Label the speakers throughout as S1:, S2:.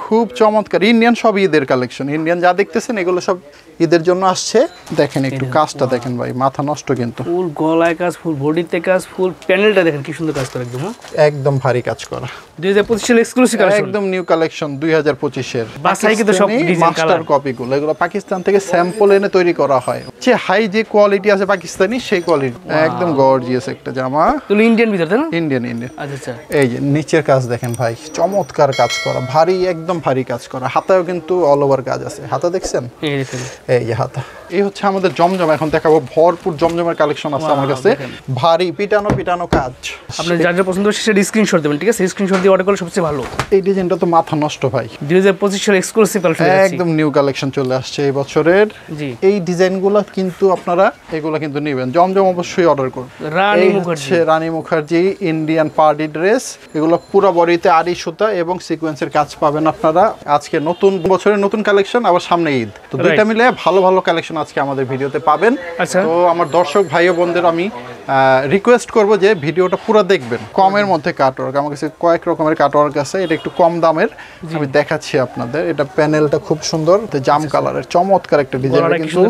S1: খুব চমৎকার ইন্ডিয়ান সব ঈদের কালেকশন। ইন্ডিয়ান যা দেখতেছেন এগুলো সব ঈদের জন্য আসছে। দেখেন একটু কাজটা দেখেন ভাই, মাথা নষ্ট কিন্তু।
S2: ফুল গলায় কাজ, ফুল বডিতে কাজ, ফুল প্যানেলটা দেখেন কি সুন্দর কাজ করা একদম।
S1: একদম ভারী কাজ করা।
S2: 2025 এর এক্সক্লুসিভ কালেকশন,
S1: একদম নিউ কালেকশন 2025 এর।
S2: বাসাই কিন্তু সব ডিজাইন
S1: মাস্টার কপি গুলো, এগুলো পাকিস্তান থেকে স্যাম্পল এনে তৈরি করা হয়। যে হাই যে কোয়ালিটি আছে পাকিস্তানি সেই কোয়ালিটি। একদম গর্জিয়াস একটা জামা।
S2: তো ইন্ডিয়ান ভিতর তাই না?
S1: ইন্ডিয়ান।
S2: আচ্ছা আচ্ছা।
S1: এই যে নিচের কাজ দেখেন ভাই, চমৎকার কাজ করা, ভারী একদম ভারী কাজ করা। হাতায়ও কিন্তু অল ওভার কাজ আছে। হাতা দেখছেন?
S2: এই দেখেন,
S1: এই যে হাতা। এই হচ্ছে আমাদের জমজম। এখন দেখাবো ভরপুর জমজমের কালেকশন আছে আমার কাছে। ভারী পিটানো কাজ।
S2: আপনার যা যা পছন্দ সেটা স্ক্রিনশট দেবেন, ঠিক আছে? স্ক্রিনশট দিয়ে অর্ডার করলে সবচেয়ে ভালো।
S1: এই ডিজাইনটা তো মাথা নষ্ট ভাই।
S2: 2025 এর এক্সক্লুসিভ কালেকশন,
S1: একদম নিউ কালেকশন চলে আসছে এই বছরের।
S2: জি,
S1: এই ডিজাইনগুলো কিন্তু আপনারা এগুলো কিন্তু নেবেন। জমজম অবশ্যই অর্ডার করুন। রানী মুখার্জি ইন্ডিয়ান পার্টি ড্রেস। এগুলো পুরো বডিতে আড়ি সুতা এবং সিকোয়েন্সের কাজ পাবেন আপনারা। আজকে নতুন বছরের নতুন কালেকশন, আবার সামনে ঈদ, তো দুইটা মিলে ভালো ভালো কালেকশন আজকে আমাদের ভিডিওতে পাবেন। তো আমার দর্শক ভাই ও বোনদের আমি রিকোয়েস্ট করব যে ভিডিওটা পুরো দেখবেন। কমের মধ্যে কাটওয়ার্ক, আমার কাছে কয়েক রকমের কাটওয়ার্ক আছে। এটা একটু কম দামের, আমি দেখাচ্ছি আপনাদের। এটা প্যানেলটা খুব সুন্দর, জাম কালারের চমৎকার একটা ডিজাইন। কিন্তু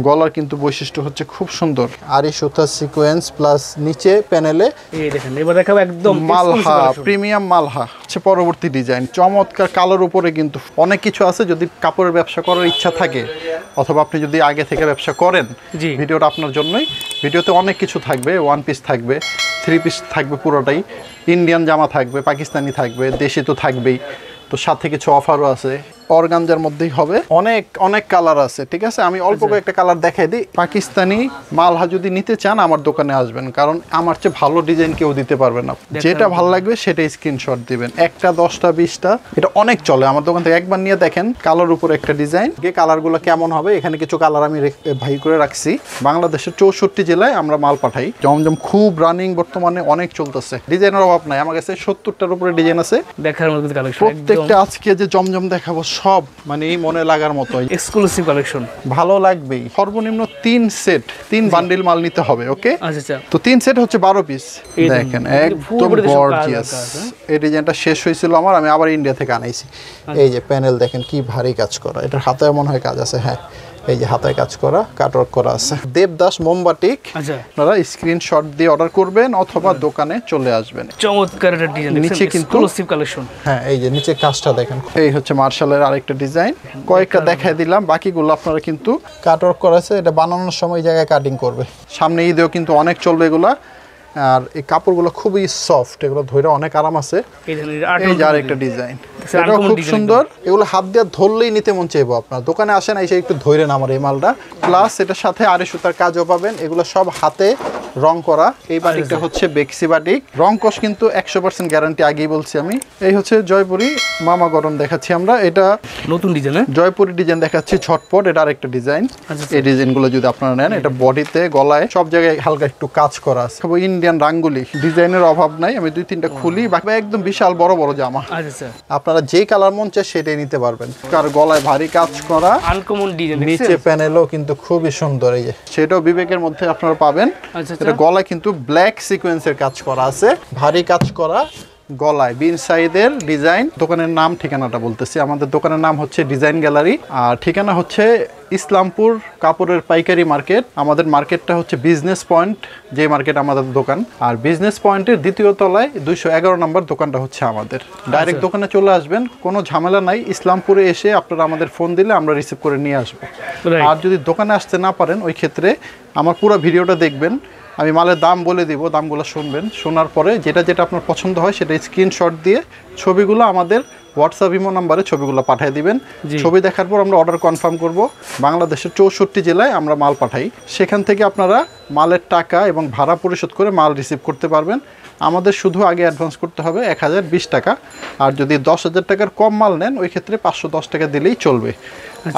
S1: গলার কিন্তু বৈশিষ্ট্য হচ্ছে খুব সুন্দর, আড়ি সুতা সিকোয়েন্স প্লাস নিচে প্যানেলে
S2: এই দেখেন। এবার দেখাবো একদম
S1: মালহা, প্রিমিয়াম মালহা হচ্ছে পরবর্তী ডিজাইন। চমৎকার কালোর উপরে কিন্তু অনেক কিছু আছে। যদি কাপড়ের ব্যবসা করার ইচ্ছা থাকে অথবা আপনি যদি আগে থেকে ব্যবসা করেন, ভিডিওটা আপনার জন্যই। ভিডিওতে অনেক কিছু থাকবে, ওয়ান পিস থাকবে, থ্রি পিস থাকবে, পুরোটাই ইন্ডিয়ান জামা থাকবে, পাকিস্তানি থাকবে, দেশি তো থাকবেই। তো সাথে কিছু অফারও আছে। অর্গানজার মধ্যেই হবে। অনেক কালার আছে, ঠিক আছে? আমি অল্প কয়েকটা কালার দেখাই দিই। পাকিস্তানি মালহা যদি নিতে চান আমার দোকানে আসবেন, কারণ আমার চেয়ে ভালো ডিজাইন কেউ দিতে পারবে না। যেটা ভালো লাগবে সেটাই স্ক্রিনশট দিবেন। একটা 10টা 20টা এটা অনেক চলে আমার দোকান থেকে। একবার নিয়ে দেখেন কালার উপর একটা ডিজাইন, কালারগুলো কেমন হবে। এখানে কিছু কালার আমি ভাই করে রাখছি। বাংলাদেশের 64 জেলায় আমরা মাল পাঠাই। জমজম খুব রানিং, বর্তমানে অনেক চলতেছে। ডিজাইনের অভাব নাই, আমার কাছে 70টার উপরে ডিজাইন আছে
S2: দেখার মতো কালেকশন।
S1: প্রত্যেকটা আজকে যে জমজম দেখাবো সব মানে মনে লাগার মতো
S2: এক্সক্লুসিভ কালেকশন, ভালো লাগবেই।
S1: সর্বনিম্ন 3 সেট, 3 বান্ডিল মাল নিতে হবে। ওকে,
S2: আচ্ছা।
S1: তো 3 সেট হচ্ছে 12 পিস। দেখেন একদম গর্জিয়াস। এই ডিজাইনটা শেষ হয়েছিল আমার, আমি আবার ইন্ডিয়া থেকে আনাইছি। এই যে প্যানেল দেখেন কি ভারী কাজ করা। এটার হাতায় মনে হয় কাজ আছে। হ্যাঁ, এই যে হাতায় কাজ করা, কাটওয়ার্ক করা আছে। দেবদাস মোমবাটিক। আপনারা স্ক্রিনশট দিয়ে অর্ডার করবেন অথবা দোকানে চলে আসবেন।
S2: চমৎকার একটা ডিজাইন। নিচে কিন্তু এক্সক্লুসিভ কালেকশন।
S1: হ্যাঁ, এই যে নিচে কাজটা দেখেন। এই হচ্ছে মার্শালের আরেকটা ডিজাইন। কয়েকটা দেখাই দিলাম, বাকিগুলো আপনারা কিন্তু কাটওয়ার্ক করা আছে। এটা বানানোর সময় জায়গায় কাটিং করবে। সামনে ঈদেও কিন্তু অনেক চলবে এগুলা। আর এই কাপড়গুলো খুবই সফট, এগুলো ধরে অনেক আরাম আছে। এই যে আরেকটা ডিজাইন, এটাও খুব সুন্দর। এগুলো হাত দিয়ে ধরলেই নিতে মন চাইবো আপনার। দোকানে আসেন, এসে একটু ধরেন আমার এই মালটা। প্লাস এটার সাথে আড়ি সুতার কাজও পাবেন। এগুলো সব হাতে রং করা। এই বাটিকটা হচ্ছে বেক্সি বাটিক। রং কষ কিন্তু 100% গ্যারান্টি, আগেই বলছি আমি। এই হচ্ছে জয়পুরি মামা গরম দেখাচ্ছি আমরা। এটা নতুন ডিজাইন, জয়পুরি ডিজাইন দেখাচ্ছি ঝটপট। এটা আরেকটা ডিজাইন। এই ডিজাইনগুলো যদি আপনারা নেন, এটা বডিতে গলায় সব জায়গায় হালকা একটু কাজ করা আছে। ইন্ডিয়ান রাঙ্গুলি, ডিজাইনের অভাব নাই। আমি 2-3টা খুলি, বাকি একদম বিশাল বড় বড় জামা। আপনারা যে কালার মন চায় সেটাই নিতে পারবেন। আর গলায় ভারী কাজ করা, আনকমন ডিজাইন। নিচে প্যানেলও কিন্তু খুবই সুন্দর। এই যে সেটাও বিবেকের মধ্যে আপনারা পাবেন। এটা গলায় কিন্তু ব্ল্যাক সিকোয়েন্সের কাজ করা আছে, ভারী কাজ করা গলায়। বিন সাইদের ডিজাইন। দোকানের নাম ঠিকানাটা বলতেছি। আমাদের দোকানের নাম হচ্ছে ডিজাইন গ্যালারি, আর ঠিকানা হচ্ছে ইসলামপুর কাপড়ের পাইকারি মার্কেট। আমাদের মার্কেটটা হচ্ছে বিজনেস পয়েন্ট, যে মার্কেট আমাদের দোকান। আর বিজনেস পয়েন্টের দ্বিতীয় তলায় 211 নম্বর দোকানটা হচ্ছে আমাদের। ডাইরেক্ট দোকানে চলে আসবেন, কোনো ঝামেলা নাই। ইসলামপুরে এসে আপনারা আমাদের ফোন দিলে আমরা রিসিভ করে নিয়ে আসবো। আর যদি দোকানে আসতে না পারেন, ওই ক্ষেত্রে আমার পুরো ভিডিওটা দেখবেন। আমি মালের দাম বলে দিব, দামগুলো শুনবেন। শোনার পরে যেটা আপনার পছন্দ হয় সেটা স্ক্রিনশট দিয়ে ছবিগুলো আমাদের হোয়াটসঅ্যাপ ইমো নাম্বারে ছবিগুলো পাঠিয়ে দিবেন। ছবি দেখার পর আমরা অর্ডার কনফার্ম করব। বাংলাদেশের 64 জেলায় আমরা মাল পাঠাই। সেখান থেকে আপনারা মালের টাকা এবং ভাড়া পরিশোধ করে মাল রিসিভ করতে পারবেন। আমাদের শুধু আগে অ্যাডভান্স করতে হবে 1020 টাকা। আর যদি 10,000 টাকার কম মাল নেন, ওই ক্ষেত্রে 510 টাকা দিলেই চলবে।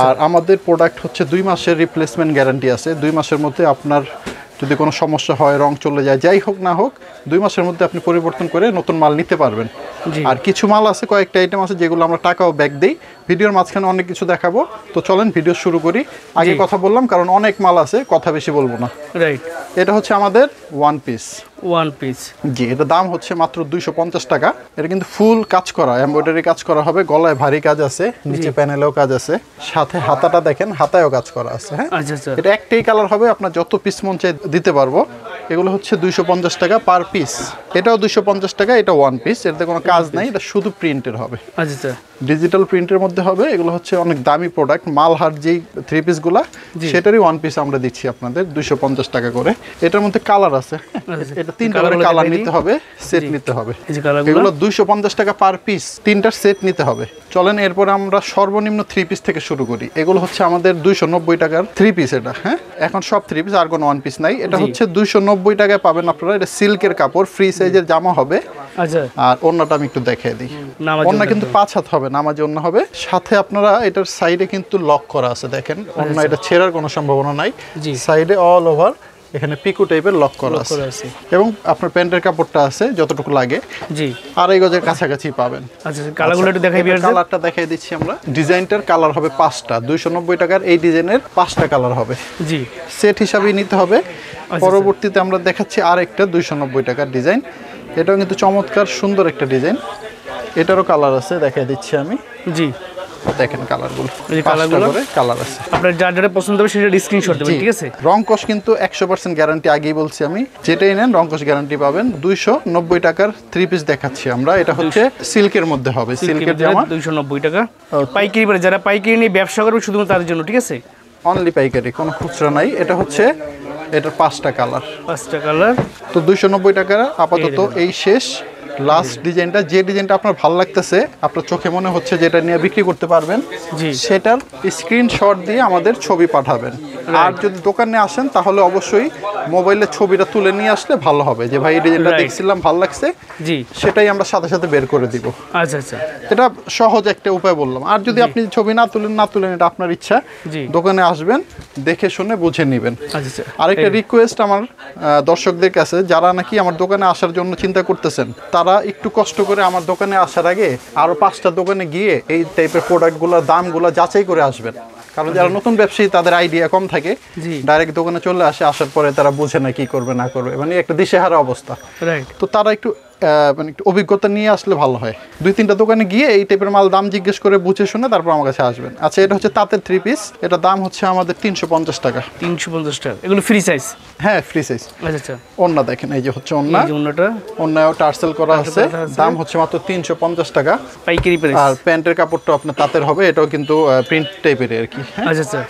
S1: আর আমাদের প্রোডাক্ট হচ্ছে 2 মাসের রিপ্লেসমেন্ট গ্যারান্টি আছে। 2 মাসের মধ্যে আপনার যদি কোনো সমস্যা হয়, রং চলে যায়, যাই হোক না হোক, 2 মাসের মধ্যে আপনি পরিবর্তন করে নতুন মাল নিতে পারবেন। আর কিছু মাল আছে, কয়েকটা আইটেম আছে যেগুলো আমরা টাকাও ব্যাক দিই। ভিডিওর মাঝখানে অনেক কিছু দেখাবো, তো চলেন ভিডিও শুরু করি। আগে কথা বললাম কারণ অনেক মাল আছে, কথা বেশি বলবো না। রাইট, এটা হচ্ছে আমাদের ওয়ান পিস।
S2: One piece.
S1: জি, এটা দাম হচ্ছে মাত্র 250 টাকা। এটা কিন্তু ফুল কাজ করা, এমব্রয়ডারি কাজ করা হবে, গলায় ভারী কাজ আছে, নিচে প্যানেলেও কাজ আছে, সাথে হাতাটা দেখেন হাতায়ও কাজ করা আছে। হ্যাঁ,
S2: আচ্ছা আচ্ছা
S1: এটা একটাই কালার হবে, আপনার যত পিস মন চাই দিতে পারবো। এগুলো হচ্ছে 250 টাকা পার পিস। এটাও 250 টাকা, এটা ওয়ান পিস, এটাতে কোনো কাজ নাই, এটা শুধু প্রিন্টের হবে,
S2: আচ্ছা আচ্ছা
S1: ডিজিটাল প্রিন্টের মধ্যে হবে। এগুলো হচ্ছে অনেক দামি প্রোডাক্ট, মালহার যেই থ্রি পিসগুলা সেটারই ওয়ান পিস আমরা দিচ্ছি আপনাদের 250 টাকা করে। এটার মধ্যে কালার আছে, এটা 3টা করে কালার নিতে হবে, সেট নিতে হবে। এগুলো 250 টাকা পার পিস, 3টার সেট নিতে হবে। চলেন এরপর আমরা সর্বনিম্ন থ্রি পিস থেকে শুরু করি। এগুলো হচ্ছে আমাদের 290 টাকার থ্রি পিস। এটা হ্যাঁ, এখন সব থ্রি পিস, আর কোনো ওয়ান পিস নাই। এটা হচ্ছে 290 টাকায় পাবেন আপনারা। এটা সিল্কের কাপড়, ফ্রি সাইজের জামা হবে।
S2: আচ্ছা,
S1: আর ওড়নাটা আমি একটু দেখিয়ে দিই। ওড়না কিন্তু 5 হাত হবে, নামাজি ওড়না হবে। সাথে আপনারা এটার সাইডে কিন্তু লক করা আছে, দেখেন ওড়না এটা ছেঁড়ার কোনো সম্ভাবনা নাই। সাইডে অল ওভার এখানে পিকু টাইপের লক করা আছে, এবং আপনার প্যান্টের কাপড়টা আছে যতটুকু লাগে,
S2: জি,
S1: 2.5 গজের কাছাকাছি পাবেন।
S2: আচ্ছা, কালারগুলো একটু দেখাই দিই।
S1: কালারটা দেখাই দিচ্ছি আমরা। ডিজাইনটার কালার হবে 5টা, 290 টাকার এই ডিজাইনের 5টা কালার হবে।
S2: জি,
S1: সেট হিসাবেই নিতে হবে। পরবর্তীতে আমরা দেখাচ্ছি আরেকটা 290 টাকার ডিজাইন। এটাও কিন্তু চমৎকার সুন্দর একটা ডিজাইন। এটারও কালার আছে, দেখাই দিচ্ছি আমি।
S2: জি,
S1: দেখেন কালারগুলো,
S2: এই কালারগুলো
S1: কালার আছে।
S2: আপনার যার যেটা পছন্দ হবে সেটা স্ক্রিনশট দেবেন, ঠিক আছে?
S1: রং কস কিন্তু 100% গ্যারান্টি, আগেই বলছি আমি। যেটাই নেন রং কস গ্যারান্টি পাবেন। 290 টাকার থ্রি পিস দেখাচ্ছি আমরা। এটা হচ্ছে সিল্কের মধ্যে হবে, সিল্কের জামা,
S2: 290 টাকা। পাইকারি বাজারে যারা পাইকারি নিয়ে ব্যবসা করবে শুধুমাত্র তাদের জন্য, ঠিক আছে?
S1: অনলি পাইকারি, কোনো খুচরা নাই। এটা হচ্ছে এটার 5টা কালার,
S2: 5টা কালার।
S1: তো 290 টাকা আপাতত এই শেষ। লাস্ট ডিজাইনটা, যে ডিজাইনটা আপনার ভালো লাগতেছে, আপনার চোখে মনে হচ্ছে যেটা নিয়ে বিক্রি করতে পারবেন, সেটার স্ক্রিনশট দিয়ে আমাদের ছবি পাঠাবেন। আর যদি দোকানে আসেন তাহলে অবশ্যই মোবাইলে ছবিটা তুলে নিয়ে আসলে ভালো হবে, যে ভাই এই ডিজাইনটা দেখছিলাম ভালো লাগছে,
S2: জি,
S1: সেটাই আমরা সাথে সাথে বের করে দিব।
S2: আচ্ছা আচ্ছা,
S1: এটা সহজ একটা উপায় বললাম। আর যদি আপনি ছবি না তুলেন, এটা আপনার ইচ্ছা। দোকানে আসবেন, দেখে শুনে বুঝে নেবেন।
S2: আচ্ছা,
S1: আরেকটা রিকোয়েস্ট আমার দর্শকদের কাছে, যারা নাকি আমার দোকানে আসার জন্য চিন্তা করতেছেন, তারা একটু কষ্ট করে আমার দোকানে আসার আগে আরো 5টা দোকানে গিয়ে এই টাইপের প্রোডাক্টগুলোর দামগুলো যাচাই করে আসবেন। কারণ যারা নতুন ব্যবসায়ী, তাদের আইডিয়া কম থাকে, ডাইরেক্ট দোকানে চলে আসে, আসার পরে তারা বুঝে না কি করবে না করবে, মানে একটা দিশেহারা অবস্থা। তো তারা একটু মানে একটু অভিজ্ঞতা নিয়ে আসলে ভালো হয়। 2-3টা দোকানে গিয়ে এই টাইপের মাল দাম জিজ্ঞেস করে বুঝে শুনে তারপর আমার কাছে আসবেন। আচ্ছা, এটা হচ্ছে তাঁতের থ্রি পিস। এটা দাম হচ্ছে আমাদের 350 টাকা।
S2: 350 টাকা। এগুলো ফ্রি সাইজ?
S1: হ্যাঁ, ফ্রি সাইজ।
S2: আচ্ছা আচ্ছা,
S1: ওন্না দেখেন, এই যে হচ্ছে ওন্না, ওন্নাও টার্সেল করা আছে। দাম হচ্ছে মাত্র 350 টাকা
S2: পাইকারি প্রাইস।
S1: আর প্যান্টের কাপড়টা আপনার তাঁতের হবে, এটাও কিন্তু প্রিন্ট টাইপের আর কি।
S2: আচ্ছা আচ্ছা,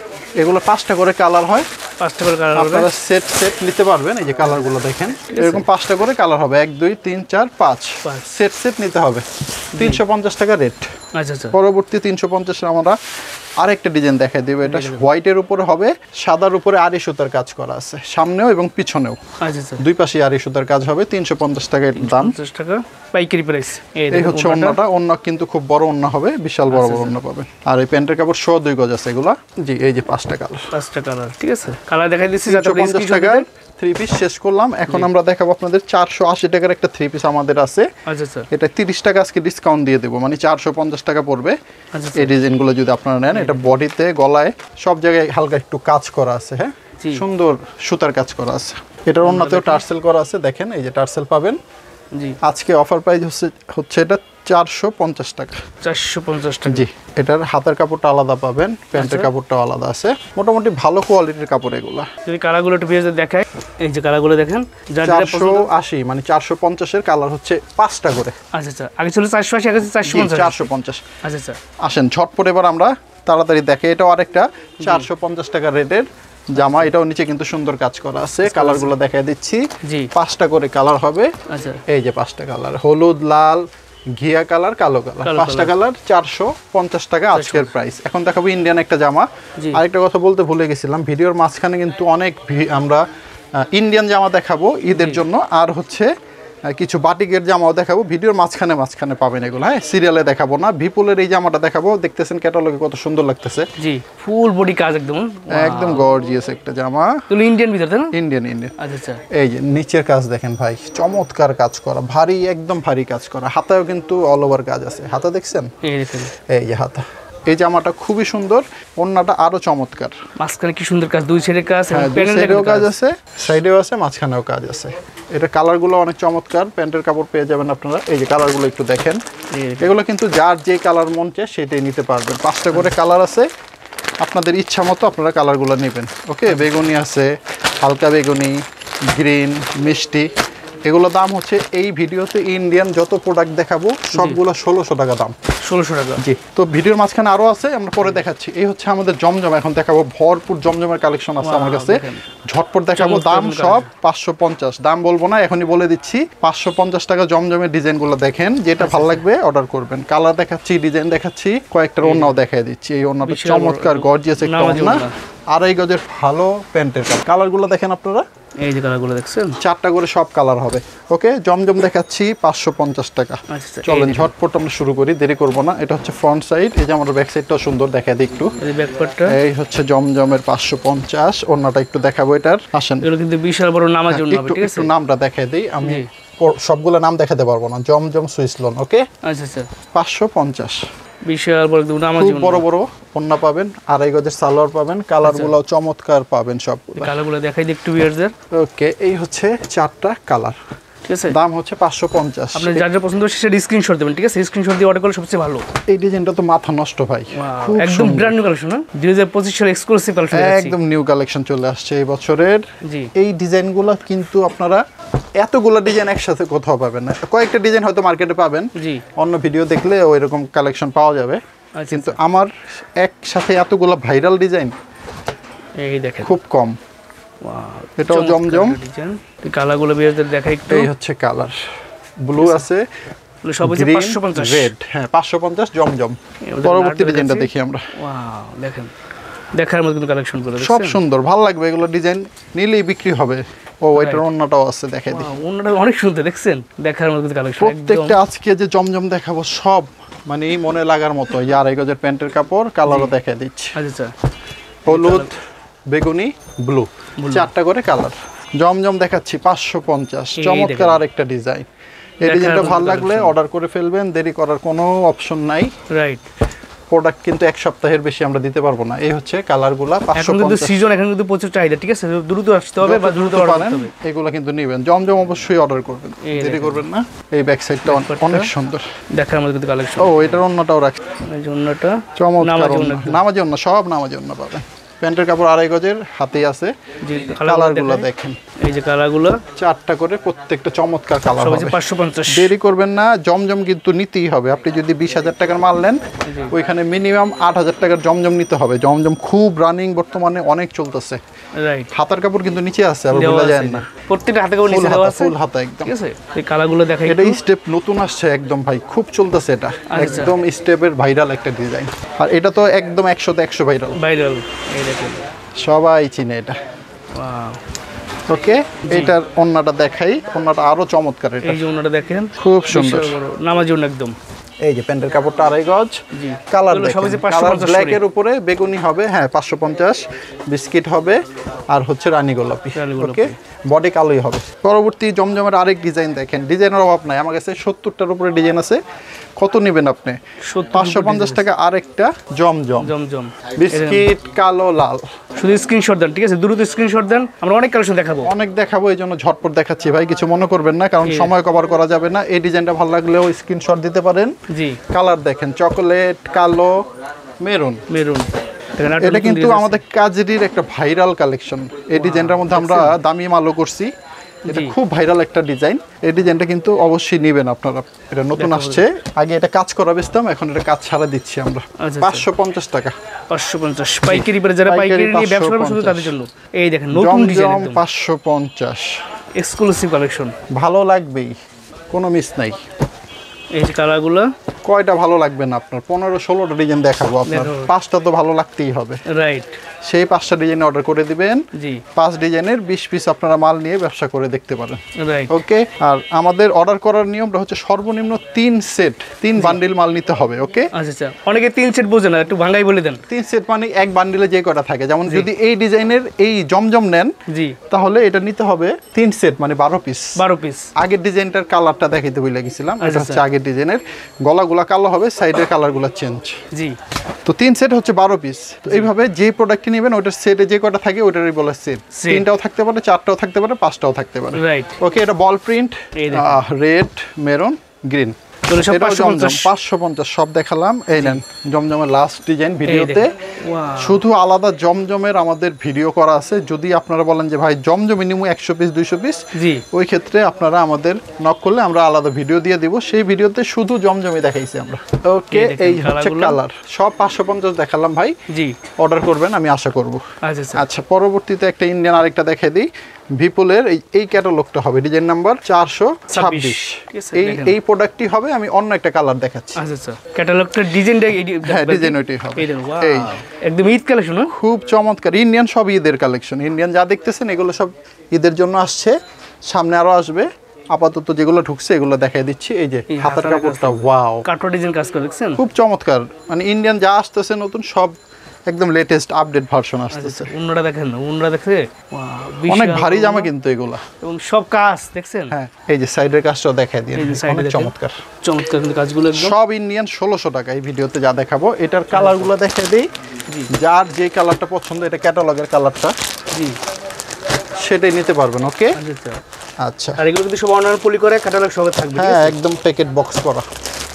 S1: এগুলো 5টা করে কালার হয়,
S2: 5টা করে কালার হবে।
S1: আপনারা সেট নিতে পারবেন। এই যে কালারগুলো দেখেন, এরকম 5টা করে কালার হবে, 1 2 3 4 5 সেট নিতে হবে। 350 টাকা রেট।
S2: আচ্ছা আচ্ছা,
S1: পরবর্তী 350 আমরা আরেকটা ডিজাইন দেখাই দেব। এটা হোয়াইটের উপরে হবে, সাদার উপরে আড়ি সুতার কাজ করা আছে, সামনেও এবং পিছনেও।
S2: আচ্ছা আচ্ছা,
S1: দুই পাশে আড়ি সুতার কাজ হবে। 350 টাকা দাম,
S2: 50 টাকা পাইকারি প্রাইস।
S1: এই হচ্ছে ওন্নাটা। ওন্না কিন্তু খুব বড় ওন্না হবে, বিশাল বড় বড় ওন্না পাবেন। আর এই প্যান্টের কাপড় 2 গজ আছে এগুলা। জি, এই যে 5টা কালার,
S2: 5টা কালার, ঠিক আছে? কালার দেখাই দিচ্ছি যাতে
S1: 350 টাকার থ্রি পিস শেষ করলাম। এখন আমরা দেখাবো আপনাদের 480 টাকার একটা থ্রি পিস আমাদের আছে।
S2: আচ্ছা আচ্ছা,
S1: এটা 30 টাকা আজকে ডিসকাউন্ট দিয়ে দেবো, মানে 450 টাকা পড়বে। এই ডিজাইনগুলো যদি আপনারা নেন, এটা বডিতে, গলায়, সব জায়গায় হালকা একটু কাজ করা আছে। হ্যাঁ, সুন্দর সুতার কাজ করা আছে। এটার ওন্নাতেও টার্সেল করা আছে, দেখেন এই যে টার্সেল পাবেন। জি, আজকে অফার প্রাইস হচ্ছে এটা 450 টাকা।
S2: 450 টাকা।
S1: জি, এটার হাতের কাপড়টা আলাদা পাবেন, প্যান্টের কাপড়টাও আলাদা আছে। মোটামুটি ভালো কোয়ালিটির কাপড় এগুলা।
S2: যদি কালারগুলো একটু ভেজে দেখায়, এই যে কালারগুলো দেখেন,
S1: 480 মানে 450 এর কালার হচ্ছে 5টা করে।
S2: আচ্ছা আচ্ছা, আগে ছিল 480, আগে ছিল 450।
S1: 450।
S2: আচ্ছা আচ্ছা,
S1: আসেন ঝটপট এবার আমরা তাড়াতাড়ি দেখে। এটাও আরেকটা 450 টাকা রেটের জামা। এটাও নিচে কিন্তু সুন্দর কাজ করা আছে। কালারগুলো দেখাই দিচ্ছি। জি, 5টা করে কালার হবে। আচ্ছা, এই যে 5টা কালার, হলুদ, লাল, ঘিয়া কালার, কালো কালার, 5টা কালার, 450 টাকা আজকের প্রাইস। এখন দেখাবো ইন্ডিয়ান একটা জামা। আরেকটা কথা বলতে ভুলে গেছিলাম, ভিডিওর মাঝখানে কিন্তু অনেক আমরা ইন্ডিয়ান জামা দেখাবো ঈদের জন্য, আর হচ্ছে কিছু বাটিকের জামাও দেখাবো। ভিডিওর মাঝখানে পাবেন এগুলো। হ্যাঁ, সিরিয়ালে দেখাবো না। বিপুলের এই জামাটা দেখাবো, দেখতেছেন ক্যাটালগে কত সুন্দর লাগতেছে।
S2: জি, ফুল বডি কাজ, একদম
S1: গর্জিয়াস একটা জামা।
S2: তুই ইন্ডিয়ান ভিতর তাই না?
S1: ইন্ডিয়ান।
S2: আচ্ছা আচ্ছা,
S1: এই যে নিচের কাজ দেখেন ভাই, চমৎকার কাজ করা, ভারী, একদম ভারী কাজ করা। হাতায়ও কিন্তু অল ওভার কাজ আছে। হাতা দেখছেন?
S2: এই দেখেন,
S1: এই যে হাতা, এই জামাটা খুবই সুন্দর, ওন্নাটা আরো চমৎকার।
S2: মাঝখানে কি সুন্দর কাজ, দুই সাইডে কাজ,
S1: হ্যাঁ, দুই সাইডেও কাজ আছে, সাইডেও আছে, মাঝখানেও কাজ আছে। এটা কালারগুলো অনেক চমৎকার, প্যান্টের কাপড় পেয়ে যাবেন আপনারা। এই যে কালারগুলো একটু দেখেন, এগুলো কিন্তু যার যে কালার মন চায় সেটাই নিতে পারবেন। 5টা করে কালার আছে, আপনাদের ইচ্ছা মতো আপনারা কালারগুলো নেবেন। ওকে, বেগুনি আছে, হালকা বেগুনি, গ্রিন, মিষ্টি। এগুলো দাম হচ্ছে এই ভিডিওতে ইন্ডিয়ান যত প্রোডাক্ট দেখাবো সবগুলো 1600 টাকা দাম।
S2: 1600 টাকা।
S1: জি, তো ভিডিওর মাঝখানে আরো আছে, আমরা পরে দেখাচ্ছি। এই হচ্ছে আমাদের জমজম, এখন দেখাবো ভরপুর জমজমের কালেকশন আছে আমার কাছে। ঝটপট দেখাবো, দাম সব 550, দাম বলবো না, এখনই বলে দিচ্ছি। 550 টাকা জমজমের ডিজাইনগুলো দেখেন, যেটা ভালো লাগবে অর্ডার করবেন। কালার দেখাচ্ছি, ডিজাইন দেখাচ্ছি, কয়েকটার ওন্নাও দেখাই দিচ্ছি। এই ওন্নাটা চমৎকার গর্জিয়াস একটা ওন্না, 2.5 গজের ভালো প্যান্টের কালারগুলো দেখেন আপনারা।
S2: এই যে কালারগুলো দেখছেন,
S1: 4টা করে সব কালার হবে। ওকে, জমজম দেখাচ্ছি 550 টাকা। চলেন ঝটপট আমরা শুরু করি, দেরি করব না। এটা হচ্ছে ফ্রন্ট সাইড, এই যে আমার ব্যাক সাইডটাও সুন্দর, দেখাই দিই একটু। এই হচ্ছে জমজমের 550, ওন্নাটা একটু দেখাবো এটার। আসেন,
S2: এগুলো কিন্তু বিশাল বড় নামার জন্য হবে, ঠিক আছে?
S1: একটু নামটা দেখাই দিই, আমি সবগুলো নাম দেখাতে পারবো না। জমজম সুইসলন। ওকে,
S2: আচ্ছা আচ্ছা,
S1: 550,
S2: বিশাল বড় একদম নামার জন্য।
S1: বড় বড় ওন্না পাবেন, 2.5 গজের সালোয়ার পাবেন, কালারগুলো চমৎকার পাবেন সবগুলো।
S2: কালারগুলো দেখাই দিই একটু ভিউয়ারদের।
S1: ওকে, এই হচ্ছে 4টা কালার,
S2: ঠিক আছে?
S1: দাম হচ্ছে 550।
S2: আপনি যার যা পছন্দ সেটা স্ক্রিনশট দেবেন, ঠিক আছে? স্ক্রিনশট দিয়ে অর্ডার করলে সবচেয়ে ভালো।
S1: এই ডিজাইনটা তো মাথা নষ্ট ভাই,
S2: একদম ব্র্যান্ড নিউ কালেকশন, না 2025 সালের এক্সক্লুসিভ কালেকশন,
S1: একদম নিউ কালেকশন চলে আসছে এই বছরের।
S2: জি,
S1: এই ডিজাইনগুলো কিন্তু আপনারা এতগুলো ডিজাইন একসাথে কোথাও পাবেন না। কয়েকটা ডিজাইন হয়তো মার্কেটে পাবেন,
S2: জি,
S1: অন্য ভিডিও দেখলে ওই রকম কালেকশন পাওয়া যাবে, কিন্তু আমার একসাথে এতগুলো ভাইরাল ডিজাইন
S2: এই দেখেন
S1: খুব কম। এটাও জমজম
S2: ডিজাইন, এই কালারগুলো ভিউয়ারদের দেখাই একটু।
S1: এই হচ্ছে কালার, ব্লু আছে,
S2: সব হচ্ছে
S1: গ্রিন,
S2: 550,
S1: রেড। হ্যাঁ, 550 জমজম। পরবর্তী ডিজাইনটা দেখি আমরা।
S2: ওয়াও, দেখেন দেখার মতো কিন্তু কালেকশন করে,
S1: সব সুন্দর, ভালো লাগবে এগুলো ডিজাইন, নিলেই বিক্রি হবে। ও, এটার ওন্নাটাও আছে, দেখাই দিই।
S2: ওন্নাটা অনেক সুন্দর, দেখছেন? দেখার মতো কিন্তু কালেকশন।
S1: প্রত্যেকটা আজকে যে জমজম দেখাবো সব মানে এই মনে লাগার মতো। 2.5 গজের প্যান্টের কাপড়, কালারও দেখাই দিচ্ছি।
S2: আচ্ছা,
S1: হলুদ, বেগুনি, ব্লু, 4টা করে কালার। জমজম দেখাচ্ছি 550, চমৎকার আরেকটা ডিজাইন। এই ডিজাইনটা ভালো লাগলে অর্ডার করে ফেলবেন, দেরি করার কোনো অপশন নাই।
S2: রাইট,
S1: প্রোডাক্ট কিন্তু 1 সপ্তাহের বেশি আমরা দিতে পারবো না। এই হচ্ছে কালারগুলা 550।
S2: এখন কিন্তু সিজন, এখন কিন্তু প্রচুর চাহিদা, ঠিক আছে? দ্রুত আসতে হবে বা দ্রুত অর্ডার করতে হবে।
S1: এগুলো কিন্তু নেবেন, জমজম অবশ্যই অর্ডার করবেন, দেরি করবেন না। এই ব্যাক সাইডটা অনেক সুন্দর,
S2: দেখার মতো কিন্তু কালেকশন।
S1: ও, এটার অন্যটাও রাখছি,
S2: এই জন্যটা
S1: চমৎকার নামাজি অন্য, সব নামাজি অন্য পাবেন। প্যান্টের কাপড় 2.5 গজের, হাতেই আছে। কালারগুলো দেখেন,
S2: এই যে কালারগুলো
S1: 4টা করে, প্রত্যেকটা চমৎকার কালার হবে।
S2: 550,
S1: দেরি করবেন না, জমজম কিন্তু নিতেই হবে। আপনি যদি 20,000 টাকার মাল নেন, ওইখানে মিনিমাম 8,000 টাকার জমজম নিতে হবে। জমজম খুব রানিং, বর্তমানে অনেক চলতেছে।
S2: রাইট,
S1: হাতার কাপড় কিন্তু নিচে আছে, আবার ভুলে যায় না,
S2: প্রত্যেকটা হাতে কাপড় নিচে দেওয়া আছে,
S1: ফুল হাতা একদম,
S2: ঠিক আছে? এই কালারগুলো দেখাই।
S1: এটা স্টেপ নতুন আসছে একদম ভাই, খুব চলতেছে এটা, একদম স্টেপের ভাইরাল একটা ডিজাইন। আর এটা তো একদম 100তে 100 ভাইরাল,
S2: এই দেখেন
S1: সবাই চিনে এটা।
S2: ওয়াও,
S1: ওকে, এটার ওন্নাটা দেখাই, ওন্নাটা আরো চমৎকার। এটা
S2: এই যে ওনাটা দেখেন,
S1: খুব সুন্দর,
S2: নামার জন্য একদম।
S1: এই যে প্যান্টের কাপড়টা 2.5 গজ, কালার দেখেন, কালার ব্ল্যাকের উপরে বেগুনি হবে। হ্যাঁ, 550, বিস্কিট হবে, আর হচ্ছে রানী গোলাপি। ওকে, বডি কালোই হবে। পরবর্তী জমজমের আরেক ডিজাইন দেখেন, ডিজাইনের অভাব নাই আমার কাছে, 70টার উপরে ডিজাইন আছে। কত নেবেন আপনি? 550 টাকা আরেকটা জমজম, বিস্কিট কালো লাল।
S2: শুধু স্ক্রিনশট দেন, ঠিক আছে? দ্রুত স্ক্রিনশট দেন, আমরা অনেক কালেকশন দেখাবো, এই জন্য ঝটপট দেখাচ্ছি ভাই, কিছু মনে করবেন না, কারণ সময় কভার করা যাবে না। এই ডিজাইনটা ভালো লাগলেও স্ক্রিনশট দিতে পারেন। জি, কালার দেখেন, চকোলেট, কালো, মেরুন। এটা কিন্তু আমাদের কাজের একটা ভাইরাল কালেকশন। এই ডিজাইনটার মধ্যে আমরা দামি মালও করছি, এটা খুব ভাইরাল একটা ডিজাইন। এই ডিজাইনটা কিন্তু অবশ্যই নেবেন আপনারা, এটা নতুন আসছে। আগে এটা কাজ করা বেচতাম, এখন এটা কাজ ছাড়া দিচ্ছি আমরা। 550 টাকা, 550 পাইকারি, যারা পাইকারি নিয়ে ব্যবসা করবে শুধু তাদের জন্য। এই দেখেন নতুন ডিজাইন, একদম
S1: 550
S2: এক্সক্লুসিভ কালেকশন,
S1: ভালো লাগবেই, কোনো মিস নাই।
S2: এই যে কালারগুলো,
S1: কয়টা ভালো লাগবে না আপনার? 15-16টা ডিজাইন দেখাবো আপনার, 5টা তো ভালো লাগতেই হবে। রাইট, সেই 5টা ডিজাইন অর্ডার করে দিবেন। জি, 5 ডিজাইনের 20 পিস আপনারা মাল নিয়ে ব্যবসা করে দেখতে পারেন। রাইট, ওকে। আর আমাদের অর্ডার করার নিয়মটা হচ্ছে সর্বনিম্ন 3 সেট, 3 বান্ডিল মাল নিতে হবে। ওকে, আচ্ছা আচ্ছা। অনেকে 3 সেট বোঝে না, একটু ভাঙাই বলে দেন। 3 সেট মানে এক বান্ডিলে যে কয়টা থাকে, যেমন যদি এই ডিজাইনের এই জমজম নেন, জি, তাহলে এটা নিতে হবে 3 সেট মানে 12 পিস। 12 পিস। আগের ডিজাইনটার কালারটা দেখাইতে ভুলে গেছিলাম, এটা হচ্ছে আগের ডিজাইনের। গলাগুলা কালো হবে, সাইডের কালারগুলো চেঞ্জ। জি, তো 3 সেট হচ্ছে 12 পিস। তো এইভাবে যে প্রোডাক্টটি নেবেন ওটার সেটে যে কয়টা থাকে ওটারই বলে সেট। 3টাও থাকতে পারে, 4টাও থাকতে পারে, 5টাও থাকতে পারে।
S2: রাইট।
S1: ওকে, এটা বল প্রিন্ট, রেড, মেরুন, গ্রিন। 550 সব দেখালাম। এই নেন জমজমের লাস্ট ডিজাইন ভিডিওতে। শুধু আলাদা জমজমের আমাদের ভিডিও করা আছে। যদি আপনারা বলেন যে ভাই জমজম মিনিমাম 100 পিস 200 পিস, ওই ক্ষেত্রে আপনারা আমাদের নক করলে আমরা আলাদা ভিডিও দিয়ে দিব। সেই ভিডিওতে শুধু জমজমই দেখাইছি আমরা। ওকে, এই হচ্ছে কালার। সব 550 দেখালাম ভাই। জি, অর্ডার করবেন আমি আশা করব। আচ্ছা, পরবর্তীতে একটা ইন্ডিয়ান আরেকটা দেখাই দিই। ভিপুলের এই ক্যাটালগটা হবে ডিজাইন নাম্বার 426। এই প্রোডাক্টটি হবে, আমি অন্য একটা কালার দেখাচ্ছি।
S2: আচ্ছা, ক্যাটালগটা ডিজাইনটা
S1: হ্যাঁ, ডিজাইন ওইটাই হবে।
S2: এই একদম ঈদ কালেকশন,
S1: খুব চমৎকার। ইন্ডিয়ান সব ঈদের কালেকশন। ইন্ডিয়ান যা দেখতেছেন এগুলো সব ঈদের জন্য আসছে, সামনে আরো আসবে। আপাতত যেগুলো ঢুকছে এগুলো দেখাই দিচ্ছি। এই যে হাতের কাপড়টা, ওয়াও,
S2: কাটওয়ার্ড ডিজাইন কাজ করে দেখছেন,
S1: খুব চমৎকার। মানে ইন্ডিয়ান যা আসতেছে নতুন সব একদম লেটেস্ট আপডেট ভার্সন আসতেছে।
S2: উন্নাটা দেখেন, উন্নাটা দেখছে
S1: অনেক ভারী জামা কিন্তু এগুলা,
S2: এবং সব কাজ দেখছেন।
S1: হ্যাঁ, এই যে সাইডের কাজটাও দেখাই দিই, অনেক চমৎকার
S2: চমৎকার কিন্তু কাজগুলো একদম
S1: সব ইন্ডিয়ান। 1600 টাকা এই ভিডিওতে যা দেখাবো। এটার কালারগুলো দেখাই দিই। যার যে কালারটা পছন্দ, এটা ক্যাটালগের কালারটা, জি, সেটাই নিতে পারবেন। ওকে, আচ্ছা।
S2: আর এগুলো কিন্তু সব অনলাইন পলি করে ক্যাটালগ সহ থাকবে।
S1: হ্যাঁ, একদম প্যাকেট বক্স করা।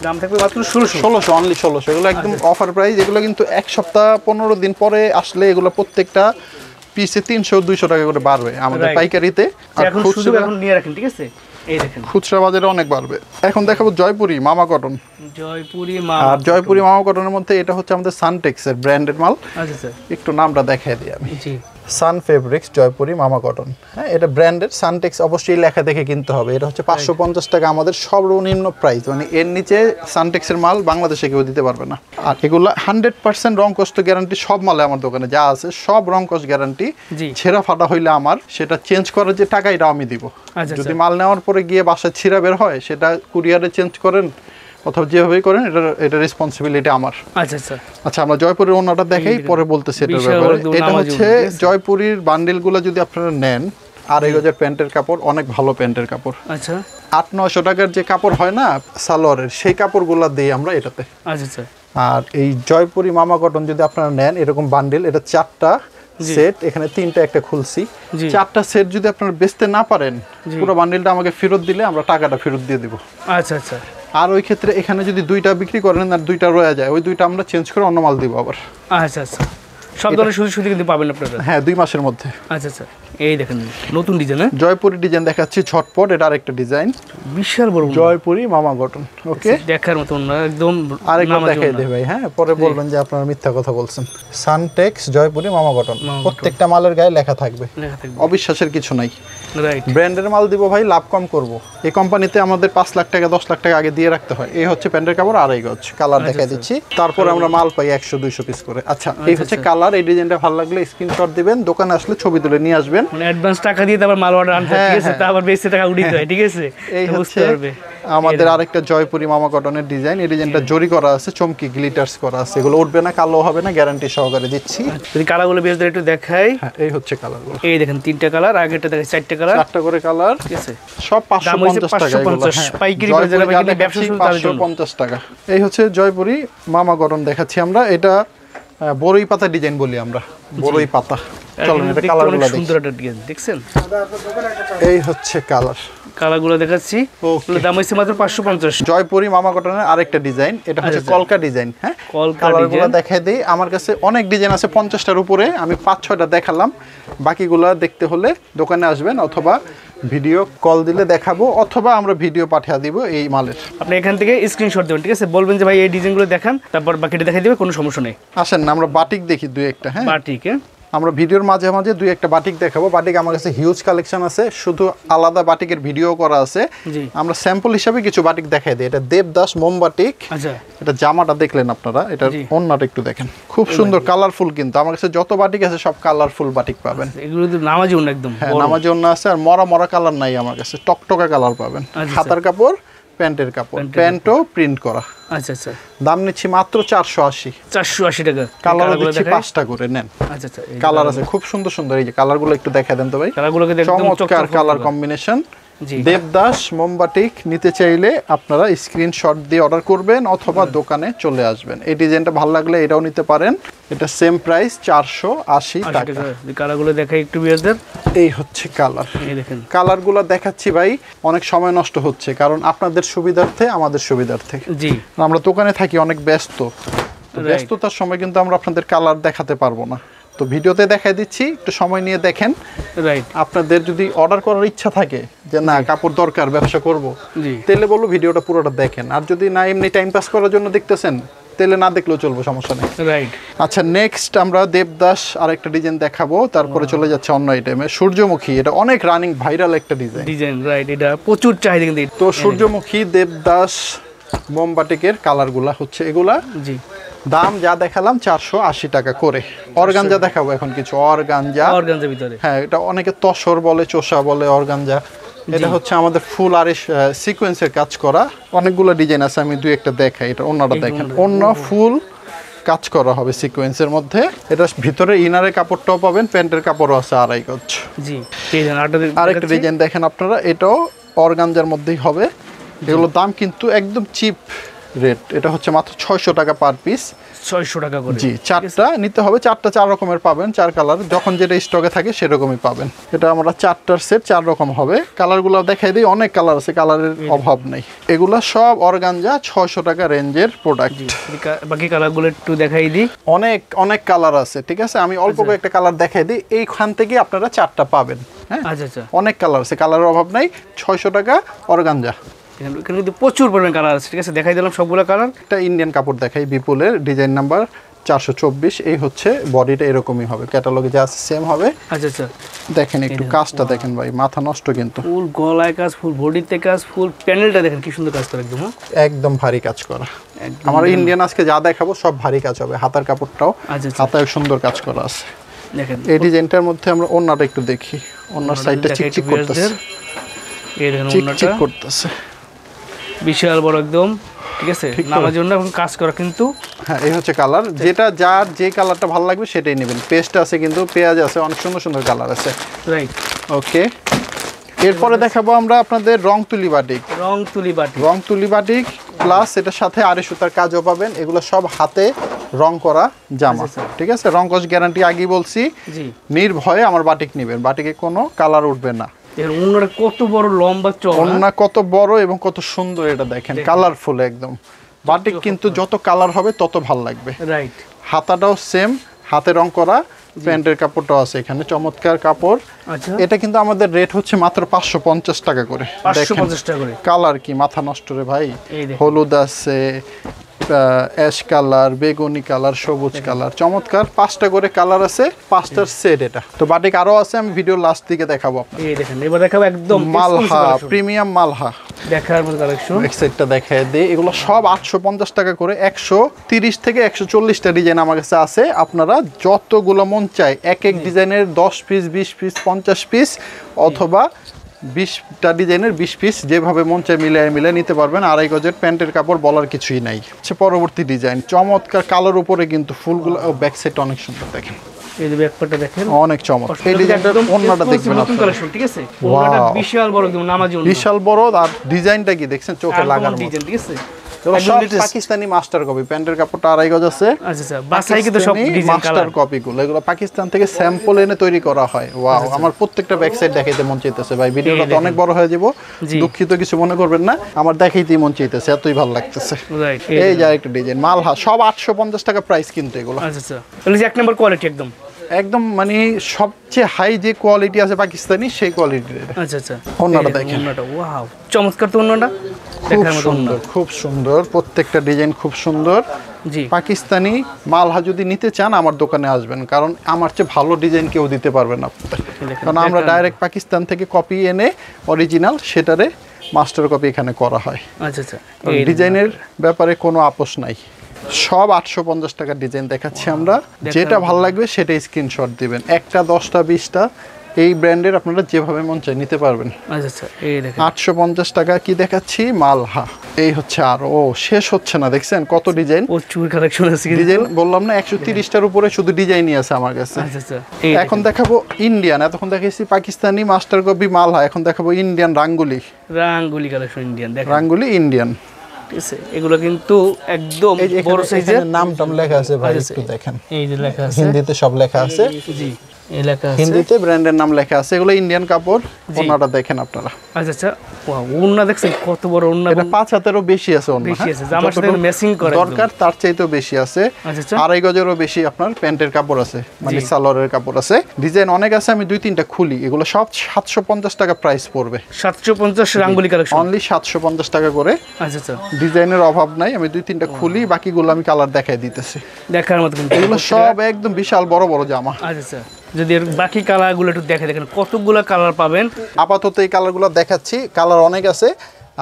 S2: দাম থাকবে মাত্র 1600,
S1: অনলি 1600। এগুলো একদম অফার প্রাইস। এগুলো কিন্তু এক সপ্তাহ 15 দিন পরে আসলে এগুলো প্রত্যেকটা পিসে 300-200 টাকা করে বাড়বে আমাদের পাইকারিতে। আর
S2: এখন নিয়ে রাখেন, ঠিক আছে। এই দেখেন
S1: খুচরা বাজারে অনেক বাড়বে। এখন দেখাবো জয়পুরি মামা কটন।
S2: আর
S1: জয়পুরি মামা কটনের মধ্যে এটা হচ্ছে আমাদের সানটেক্সের ব্র্যান্ডেড মাল।
S2: আচ্ছা স্যার,
S1: একটু নামটা দেখাই দিই আমি।
S2: জি,
S1: সান ফেব্রিক্স জয়পুরি মামা কটন। হ্যাঁ, এটা ব্র্যান্ডেড। সানটেক্স অবশ্যই লেখা দেখে কিনতে হবে। এটা হচ্ছে 550 টাকা আমাদের সর্বনিম্ন প্রাইস। মানে এর নিচে সানটেক্সের মাল বাংলাদেশে কেউ দিতে পারবে না। আর এগুলো 100% রং কষ্ট গ্যারান্টি। সব মালে আমার দোকানে যা আছে সব রং কষ্ট গ্যারান্টি। ছেঁড়া ফাটা হইলে আমার সেটা চেঞ্জ করার যে টাকা এটা আমি দিব। যদি মাল নেওয়ার পরে গিয়ে বাসায় ছিঁড়া বের হয়, সেটা কুরিয়ারে চেঞ্জ করেন অথবা যেভাবেই করেন, এটা রেসপন্সিবিলিটি আমার। আচ্ছা, আমরা জয়পুরের ওনাটা দেখাই, পরে বলতেছি এটার ব্যাপারে। এটা হচ্ছে জয়পুরীর বান্ডিলগুলো যদি আপনারা নেন, 2500 প্যান্টের কাপড়, অনেক ভালো প্যান্টের কাপড়। আচ্ছা, 800-900 টাকার যে কাপড় হয় না সালোয়ারের, সেই কাপড়গুলো দিই আমরা এটাতে। আচ্ছা, আর এই জয়পুরি মামা কটন যদি আপনারা নেন এরকম বান্ডিল, এটা 4টা সেট, এখানে 3টা একটা খুলছি। 4টা সেট যদি আপনারা বেচতে না পারেন, পুরো বান্ডিলটা আমাকে ফেরত দিলে আমরা টাকাটা ফেরত দিয়ে দিব। আচ্ছা। আর ওই ক্ষেত্রে এখানে যদি 2টা বিক্রি করেন আর 2টা রয়ে যায়, ওই 2টা আমরা চেঞ্জ করে অন্য মাল দিব আবার। আচ্ছা, সব ধরনের সুযোগ কিন্তু পাবেন আপনারা। হ্যাঁ, 2 মাসের মধ্যে। আচ্ছা, এই দেখেন নতুন ডিজাইন, জয়পুরি ডিজাইন দেখাচ্ছি ঝটপট। এটা আরেকটা ডিজাইন, বিশাল বড় জয়পুরি মামা কটন। ওকে, দেখার মতো না একদম। আরেকটা দেখাই দেই ভাই, হ্যাঁ, পরে বলবেন যে আপনারা মিথ্যা কথা বলছেন। সানটেক্স জয়পুরি মামা কটন, প্রত্যেকটা মালের গায়ে লেখা থাকবে, অবিশ্বাসের কিছু নাই। রাইট, ব্র্যান্ডের মাল দিব ভাই, লাভ কম করব। এই কোম্পানিতে আমাদের 5 লাখ টাকা 10 লাখ টাকা আগে দিয়ে রাখতে হয়। এই হচ্ছে প্যান্টের কাপড়, 2.5 গজ। কালার দেখাই দিচ্ছি, তারপরে আমরা মাল পাই 100-200 পিস করে। আচ্ছা, এই হচ্ছে কালার। এই ডিজাইনটা ভালো লাগলে স্ক্রিনশট দিবেন, দোকানে আসলে ছবি তুলে নিয়ে আসবেন। মানে অ্যাডভান্স টাকা দিয়ে তারপর মাল অর্ডার আনতে, ঠিক আছে, তারপর বেচতে টাকা উড়িয়ে দেয়, ঠিক আছে। এই হচ্ছে আমাদের আরেকটা জয়পুরি মামা কটনের ডিজাইন। এই ডিজাইনটা জরি করা আছে, চমকি গ্লিটারস করা আছে। এগুলো উঠবে না, কালো হবে না, গ্যারান্টি সহকারে দিচ্ছি। যদি কালারগুলো বেশ ধরে একটু দেখাই। হ্যাঁ, এই হচ্ছে কালারগুলো। এই দেখেন 3টা কালার, আগেরটা দেখেন 4টা কালার, 4টা করে কালার, ঠিক আছে। সব 550 টাকা এগুলো। পাইকারি বাজারে কিনে ব্যবসা শুরু করার জন্য 550 টাকা। এই হচ্ছে জয়পুরি মামা কটন দেখাচ্ছি আমরা। এটা বড়ই পাতা ডিজাইন বলি আমরা, বড়ই পাতা। চলুন এটা কালারগুলো দেখি। সুন্দর একটা ডিজাইন দেখছেন। এই হচ্ছে কালারগুলো দেখাচ্ছি। দাম হইছে মাত্র 550। জয়পুরি মামা কটনের আরেকটা ডিজাইন, এটা হচ্ছে কলকা ডিজাইন। হ্যাঁ, কালারগুলো দেখাই দেই। আমার কাছে অনেক ডিজাইন আছে, 50টার উপরে। আমি 5-6টা দেখালাম, বাকিগুলো দেখতে হলে দোকানে আসবেন অথবা ভিডিও কল দিলে দেখাবো, অথবা আমরা ভিডিও পাঠিয়ে দিব এই মালের। আপনি এখান থেকে স্ক্রিনশট দেবেন, ঠিক আছে, বলবেন যে ভাই এই ডিজাইনগুলো দেখান, তারপর বাকিটা দেখাই দিবে, কোনো সমস্যা নেই। আসেন না, আমরা বাটিক দেখি 2-1টা। হ্যাঁ, বাটিক, আমরা ভিডিওর মাঝে মাঝে 2-1টা বাটিক দেখাবো। বাটিক আমার কাছে হিউজ কালেকশন আছে, শুধু আলাদা বাটিকের ভিডিও করা আছে। আমরা স্যাম্পল হিসাবে কিছু বাটিক দেখাই দিই। এটা দেবদাস মোম বাটিক। আচ্ছা, এটা জামাটা দেখলেন আপনারা, এটা ওন্নাটা একটু দেখেন, খুব সুন্দর কালারফুল। কিন্তু আমার কাছে যত বাটিক আছে সব কালারফুল বাটিক পাবেন। এগুলো তো নামাজি ওন্না একদম। হ্যাঁ, নামাজি ওন্না আছে, আর মরা কালার নাই আমার কাছে, টকটকা কালার পাবেন। হাতার কাপড়, প্যান্টের কাপড়, প্যান্টও প্রিন্ট করা। আচ্ছা, দাম নিচ্ছি মাত্র 480 টাকা। কালার দিচ্ছি 5টা করে নেন। আচ্ছা, কালার আছে খুব সুন্দর সুন্দর। এই যে কালারগুলো একটু দেখা দেন তো ভাই। কালারগুলোকে দেখুন, চমৎকার কালার কম্বিনেশন। দেবদাস মোমবাটিক নিতে চাইলে আপনারা স্ক্রিনশট দিয়ে অর্ডার করবেন অথবা দোকানে চলে আসবেন। এই ডিজাইনটা ভালো লাগলে এটাও নিতে পারেন। এটা সেম প্রাইস 480 টাকা।
S2: কালারগুলো দেখাই একটু বিয়ারদের।
S1: এই হচ্ছে কালার,
S2: এই দেখেন
S1: কালারগুলো দেখাচ্ছি ভাই, অনেক সময় নষ্ট হচ্ছে কারণ আপনাদের সুবিধার্থে আমাদের সুবিধার্থে।
S2: জি,
S1: আমরা দোকানে থাকি অনেক ব্যস্ত, ব্যস্ততার সময় কিন্তু আমরা আপনাদের কালার দেখাতে পারবো না, তো ভিডিওতে দেখাই দিচ্ছি, একটু সময় নিয়ে দেখেন।
S2: রাইট,
S1: আপনাদের যদি অর্ডার করার ইচ্ছা থাকে যে না কাপড় দরকার ব্যবসা করব,
S2: জি,
S1: তাহলে বলবো ভিডিওটা পুরোটা দেখেন। আর যদি না এমনি টাইম পাস করার জন্য দেখতেছেন তাহলে না দেখলেও চলবে, সমস্যা নেই।
S2: রাইট,
S1: আচ্ছা নেক্সট আমরা দেবদাস আরেকটা ডিজাইন দেখাবো, তারপরে চলে যাচ্ছে অন্য আইটেমে সূর্যমুখী। এটা অনেক রানিং ভাইরাল একটা ডিজাইন।
S2: রাইট, এটা প্রচুর চাহিদা কিন্তু।
S1: তো সূর্যমুখী দেবদাস মোমবাটিকের কালারগুলা হচ্ছে এগুলা।
S2: জি,
S1: দাম যা দেখালাম 480 টাকা করে। অর্গানজা দেখাবো এখন কিছু অর্গানজা।
S2: ভিতরে
S1: হ্যাঁ, এটা অনেকে তসর বলে, চোষা বলে, অর্গানজা। এটা হচ্ছে আমাদের ফুল আর সিকোয়েন্সের কাজ করা। অনেকগুলো ডিজাইন আছে, আমি দুই একটা দেখাই। এটা অন্যটা দেখেন, অন্য ফুল কাজ করা হবে সিকোয়েন্সের মধ্যে। এটা ভিতরে ইনারের কাপড়টাও পাবেন, প্যান্টের কাপড়ও আছে আড়াই গজ।
S2: জি,
S1: আরেকটা ডিজাইন দেখেন আপনারা, এটাও অর্গানজার মধ্যেই হবে। এগুলোর দাম কিন্তু একদম চিপ রেট। এটা হচ্ছে মাত্র 600 টাকা পার পিস।
S2: 600 টাকা করে।
S1: জি, চারটা নিতে হবে, চারটা 4 রকমের পাবেন, 4 কালার, যখন যেটা স্টকে থাকে সেরকমই পাবেন। এটা আমরা 4টার সেট 4 রকম হবে। কালারগুলো দেখাই দিই, অনেক কালার আছে, কালারের অভাব নেই। এগুলা সব অর্গানজা 600 টাকা রেঞ্জের প্রোডাক্ট।
S2: বাকি কালারগুলো একটু দেখাই দিই।
S1: অনেক অনেক কালার আছে, ঠিক আছে, আমি অল্প কয়েকটা কালার দেখাই দিই। এইখান থেকে আপনারা 4টা পাবেন। হ্যাঁ,
S2: আচ্ছা আচ্ছা,
S1: অনেক কালার আছে, কালারের অভাব নাই। 600 টাকা অর্গানজা।
S2: এখানে কিন্তু প্রচুর পরিমাণ কালার আছে, ঠিক আছে, দেখাই দিলাম সবগুলো কালার।
S1: একটা ইন্ডিয়ান কাপড় দেখাই, বিপুলের, ডিজাইন নাম্বার 424। এই হচ্ছে বডিটা, এরকমই হবে, ক্যাটালগে যা আছে সেম হবে।
S2: আচ্ছা আচ্ছা,
S1: দেখেন একটু কাজটা দেখেন ভাই, মাথা নষ্ট কিন্তু।
S2: ফুল গলায় কাজ, ফুল বডিতে কাজ, ফুল প্যানেলটা দেখেন কি সুন্দর কাজ করে, একদম
S1: একদম ভারী কাজ করা। আমার ইন্ডিয়ান আজকে যা দেখাবো সব ভারী কাজ হবে। হাতার কাপড়টাও হাতায় সুন্দর কাজ করা আছে।
S2: দেখেন
S1: এই ডিজাইনটার মধ্যে আমরা ওন্নাটা একটু দেখি, ওন্নার সাইডটা চিকচিক করতেছে,
S2: এই দেখেন
S1: চিকচিক করতেছে,
S2: বিশাল বড় একদম, ঠিক আছে, নামার জন্য এবং কাজ করা কিন্তু।
S1: হ্যাঁ, এই হচ্ছে কালার, যেটা যার যে কালারটা ভালো লাগবে সেটাই নেবেন। পেস্ট আছে কিন্তু, পেঁয়াজ আছে, অনেক সুন্দর সুন্দর কালার আছে।
S2: রাইট,
S1: ওকে, এরপরে দেখাবো আমরা আপনাদের রং তুলি বাটিক। রং তুলি বাটিক প্লাস এটার সাথে আড়ি সুতার কাজও পাবেন। এগুলো সব হাতে রং করা জামা, ঠিক আছে, রং কস গ্যারান্টি আগেই বলছি। নির্ভয়ে আমার বাটিক নেবেন, বাটিকে কোনো কালার উঠবে না।
S2: কত বড় লম্বা
S1: ওন্না, কত বড় এবং কত সুন্দর, এটা দেখেন কালারফুল একদম। বাটিক কিন্তু যত কালার হবে তত ভালো লাগবে।
S2: রাইট,
S1: হাতাটাও সেম, হাতে রং করা, প্যান্টের কাপড়টাও আছে এখানে, চমৎকার কাপড়। এটা কিন্তু আমাদের রেট হচ্ছে মাত্র 550 টাকা করে।
S2: 550 টাকা করে।
S1: কালার কি মাথা নষ্ট রে ভাই, হলুদ আছে, অ্যাশ কালার, বেগুনি কালার, সবুজ কালার, চমৎকার 5টা করে কালার আছে, 5টার সেট। এটা তো বাটিক আরো আছে, আমি ভিডিও লাস্ট দিকে দেখাবো আপনাদের।
S2: এই দেখেন, এবার দেখাবো একদম
S1: মালহা, প্রিমিয়াম মালহা
S2: দেখার মতো কালেকশন।
S1: এক সেটটা দেখায় দেই। এগুলো সব 850 টাকা করে। 130 থেকে 140টা ডিজাইন আমার কাছে আছে। আপনারা যতগুলো মন চায় এক এক ডিজাইনের 10 পিস, 20 পিস, 50 পিস অথবা 20টা ডিজাইনের 20 পিস, যেভাবে মন চায় মিলিয়ে নিতে পারবেন। আড়াই গজের প্যান্টের কাপড়, বলার কিছুই নাই। পরবর্তী ডিজাইন চমৎকার কালার উপরে কিন্তু ফুলগুলো, ব্যাক সাইডটা অনেক সুন্দর দেখেন,
S2: এই যে ব্যাকপার্টটা দেখেন
S1: অনেক চমৎকার। এই ডিজাইনটার ওন্নাটা দেখবেন আপনারা,
S2: ঠিক আছে, ওন্নাটা বিশাল বড় একদম, নামার জন্য
S1: বিশাল বড়। আর ডিজাইনটা কি দেখছেন, চোখে লাগার মতো
S2: ডিজাইন, ঠিক আছে।
S1: সব পাকিস্তানি মাস্টার কপি, প্যান্টের কাপড়টা আড়াই গজ আছে।
S2: আচ্ছা আচ্ছা, বাসাই কিন্তু সব ডিজাইন
S1: মাস্টার কপিগুলো, এগুলো পাকিস্তান থেকে স্যাম্পল এনে তৈরি করা হয়। ওয়াও, আমার প্রত্যেকটা ব্যাক সাইড দেখাইতে মন চাইতেছে ভাই। ভিডিওটা তো অনেক বড় হয়ে যাব, দুঃখিত, কিছু মনে করবেন না, আমার দেখাইতেই মন চাইতেছে, এতই ভালো লাগতেছে। এই যে আরেকটা ডিজাইন, মালহা, সব 850 টাকা প্রাইস কিন্তু এগুলো।
S2: আচ্ছা আচ্ছা, তাহলে যে এক নাম্বার কোয়ালিটি একদম
S1: একদম, মানে সবচেয়ে হাই যে কোয়ালিটি আছে পাকিস্তানি, সেই কোয়ালিটির।
S2: আচ্ছা আচ্ছা,
S1: ওন্নাটা দেখেন,
S2: ওন্নাটা ওয়াও, চমৎকার তো ওন্নাটা, দেখার মতো ওন্না,
S1: খুব সুন্দর, প্রত্যেকটা ডিজাইন খুব সুন্দর।
S2: জি,
S1: পাকিস্তানি মালহা যদি নিতে চান আমার দোকানে আসবেন, কারণ আমার চেয়ে ভালো ডিজাইন কেউ দিতে পারবে না, কারণ আমরা ডাইরেক্ট পাকিস্তান থেকে কপি এনে অরিজিনাল সেটারে মাস্টার কপি এখানে করা হয়।
S2: আচ্ছা আচ্ছা,
S1: ডিজাইনের ব্যাপারে কোনো আপোষ নাই। সব 850 টাকার ডিজাইন দেখাচ্ছি আমরা, যেটা ভালো লাগবে সেটা স্ক্রিনশট দিবেন। একটা 10টা 20টা এই ব্র্যান্ডের আপনারা যেভাবে মন চায় নিতে পারবেন।
S2: আচ্ছা আচ্ছা, এই দেখেন
S1: 850 টাকা কি দেখাচ্ছি মালহা। এই হচ্ছে আর ও শেষ হচ্ছে না, দেখছেন কত ডিজাইন,
S2: প্রচুর কালেকশন আছে
S1: ডিজাইন বললাম না 130টার উপরে শুধু ডিজাইনই আছে আমার কাছে।
S2: আচ্ছা আচ্ছা,
S1: এখন দেখাবো ইন্ডিয়ান, এতক্ষণ দেখাইছি পাকিস্তানি মাস্টার কপি মালহা, এখন দেখাবো ইন্ডিয়ান রাঙ্গুলি।
S2: রাঙ্গুলি কালেকশন ইন্ডিয়ান, দেখেন
S1: রাঙ্গুলি ইন্ডিয়ান,
S2: ঠিক আছে। এগুলো কিন্তু একদম বড় সাইজের,
S1: নাম টাম লেখা আছে ভাই, একটু দেখেন
S2: এই যে লেখা আছে
S1: হিন্দিতে সব লেখা আছে,
S2: জি এই লেখা আছে
S1: হিন্দিতে ব্র্যান্ডের নাম লেখা আছে। এগুলো ইন্ডিয়ান কাপড়, ওন্নাটা দেখেন আপনারা।
S2: আচ্ছা আচ্ছা, ওয়াও, ওন্না দেখছেন কত বড় ওন্না,
S1: এটা 5 হাতেরও বেশি আছে ওন্না,
S2: বেশি আছে, জামার সাথে ম্যাচিং করে
S1: দরকার তার চাইতেও বেশি আছে।
S2: আচ্ছা আচ্ছা,
S1: 2.5 গজেরও বেশি আপনার প্যান্টের কাপড় আছে, মানে সালোয়ারের কাপড় আছে। ডিজাইন অনেক আছে, আমি 2-3টা খুলি। এগুলো সব 750 টাকা প্রাইস পড়বে,
S2: 750 রাঙ্গুলি কালেকশন
S1: অনলি 750 টাকা করে।
S2: আচ্ছা আচ্ছা,
S1: ডিজাইনের অভাব নাই, আমি 2-3টা খুলি, বাকিগুলো আমি কালার দেখাই দিতেছি।
S2: দেখার মতো কিন্তু
S1: এগুলো সব একদম বিশাল বড় বড় জামা।
S2: আচ্ছা আচ্ছা, যদি এর বাকি কালারগুলো একটু দেখেন কতগুলো কালার পাবেন।
S1: আপাতত এই কালারগুলো দেখাচ্ছি, কালার অনেক আছে,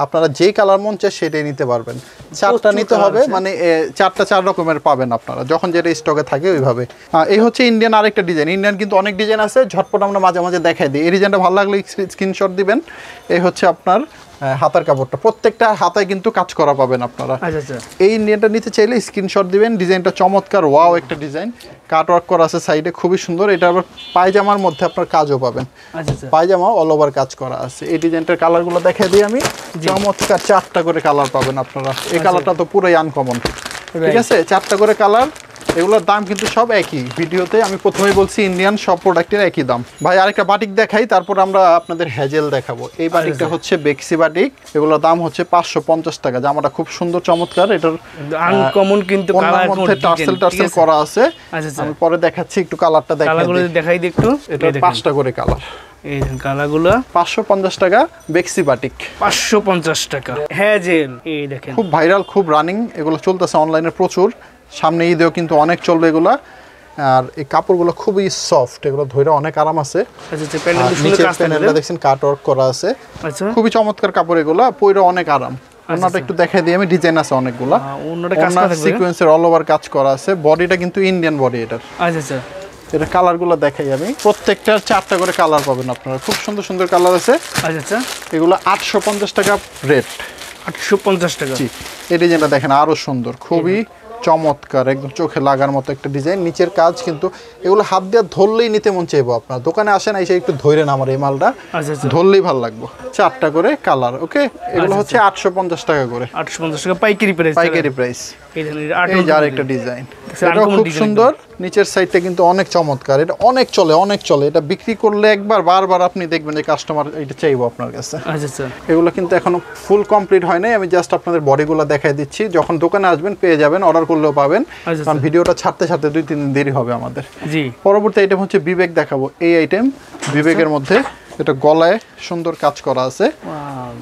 S1: আপনারা যেই কালার মন চায় সেটাই নিতে পারবেন। 4টা নিতে হবে, মানে 4টা 4 রকমের পাবেন আপনারা, যখন যেটা স্টকে থাকে ওইভাবে। এই হচ্ছে ইন্ডিয়ান আরেকটা ডিজাইন। ইন্ডিয়ান কিন্তু অনেক ডিজাইন আছে, ঝটপট আমরা মাঝে মাঝে দেখাই দিই। এই ডিজাইনটা ভালো লাগলে স্ক্রিনশট দিবেন। এই হচ্ছে আপনার হাতার কাপড়টা, প্রত্যেকটা হাতায় কিন্তু কাজ করা পাবেন আপনারা।
S2: আচ্ছা আচ্ছা,
S1: এই ইন্ডিয়ানটা নিতে চাইলে স্ক্রিনশট দিবেন। ডিজাইনটা চমৎকার, ওয়াও একটা ডিজাইন, কাট ওয়ার্ক করা আছে সাইডে, খুবই সুন্দর। এটা আবার পায়জামার মধ্যে আপনার কাজও পাবেন,
S2: আচ্ছা আচ্ছা,
S1: পায়জামা অল ওভার কাজ করা আছে। এই ডিজাইনটার কালারগুলো দেখাই দিই আমি, চমৎকার 4টা করে কালার পাবেন আপনারা। এই কালারটা তো পুরোই আনকমন, ঠিক আছে, 4টা করে কালার। এগুলোর দাম কিন্তু সব একই, ভিডিওতে আমি প্রথমেই বলছি ইন্ডিয়ান সব প্রোডাক্টের একই দাম। ভাই আরেকটা বাটিক দেখাই, তারপর আমরা আপনাদের হ্যাজেল দেখাবো। এই বাটিকটা হচ্ছে বেক্সি বাটিক, এগুলোর দাম হচ্ছে 550 টাকা। জামাটা খুব সুন্দর চমৎকার, এটার
S2: আনকমন কিন্তু
S1: কালার মধ্যে টার্সেল করা আছে।
S2: আচ্ছা,
S1: আমি পরে দেখাচ্ছি, একটু কালারটা
S2: দেখাই দিই একটু।
S1: এটা 5টা করে কালার,
S2: এই কালারগুলো
S1: 550 টাকা বেক্সি বাটিক,
S2: 550 টাকা। হ্যাজেল, এই দেখেন
S1: খুব ভাইরাল, খুব রানিং, এগুলো চলতেছে অনলাইনে প্রচুর। সামনে ঈদেও কিন্তু অনেক চলবে এগুলা। আর এই কাপড়গুলো খুবই সফট, এগুলো ধরে অনেক আরাম আছে।
S2: আচ্ছা, প্যানেলটা
S1: দেখছেন কাট ওয়ার্ক করা আছে,
S2: আচ্ছা
S1: খুবই চমৎকার কাপড়, এগুলা পরে অনেক আরাম। ওনাটা একটু দেখাই দিই আমি, ডিজাইন আছে অনেকগুলা, সিকোয়েন্সের অল ওভার কাজ করা আছে। বডিটা কিন্তু ইন্ডিয়ান বডি এটার।
S2: আচ্ছা আচ্ছা,
S1: এটা কালারগুলো দেখাই আমি, প্রত্যেকটার 4টা করে কালার পাবেন আপনারা, খুব সুন্দর সুন্দর কালার আছে।
S2: আচ্ছা আচ্ছা,
S1: এগুলো 850 টাকা রেট,
S2: 850 টাকা।
S1: জি, এই ডিজাইনটা দেখেন আরো সুন্দর, খুবই চমৎকার, একদম চোখে লাগার মতো একটা ডিজাইন। নিচের কাজ কিন্তু এগুলো হাত দিয়ে ধরলেই নিতে মন চাইবো আপনার। দোকানে আসেন এসে একটু ধরে না আমার এই মালটা, ধরলেই ভালো লাগবে। 4টা করে কালার, ওকে। এগুলো হচ্ছে 850 টাকা করে,
S2: 850 টাকা পাইকারি প্রাইস,
S1: পাইকারি প্রাইস।
S2: এই
S1: যে আরেকটা ডিজাইন, এটাও খুব সুন্দর, নিচের সাইডটা কিন্তু অনেক চমৎকার। এটা অনেক চলে, অনেক চলে, এটা বিক্রি করলে একবার বারবার আপনি দেখবেন যে কাস্টমার এটা চাইবো আপনার কাছে।
S2: আচ্ছা আচ্ছা,
S1: এগুলো কিন্তু এখনো ফুল কমপ্লিট হয় নাই, আমি জাস্ট আপনাদের বডিগুলো দেখাই দিচ্ছি। যখন দোকানে আসবেন পেয়ে যাবেন, অর্ডার করলেও পাবেন, কারণ ভিডিওটা ছাড়তে 2-3 দিন দেরি হবে আমাদের।
S2: জি,
S1: পরবর্তী আইটেম হচ্ছে বিবেক দেখাবো। এই আইটেম বিবেকের মধ্যে এটা গলায় সুন্দর কাজ করা আছে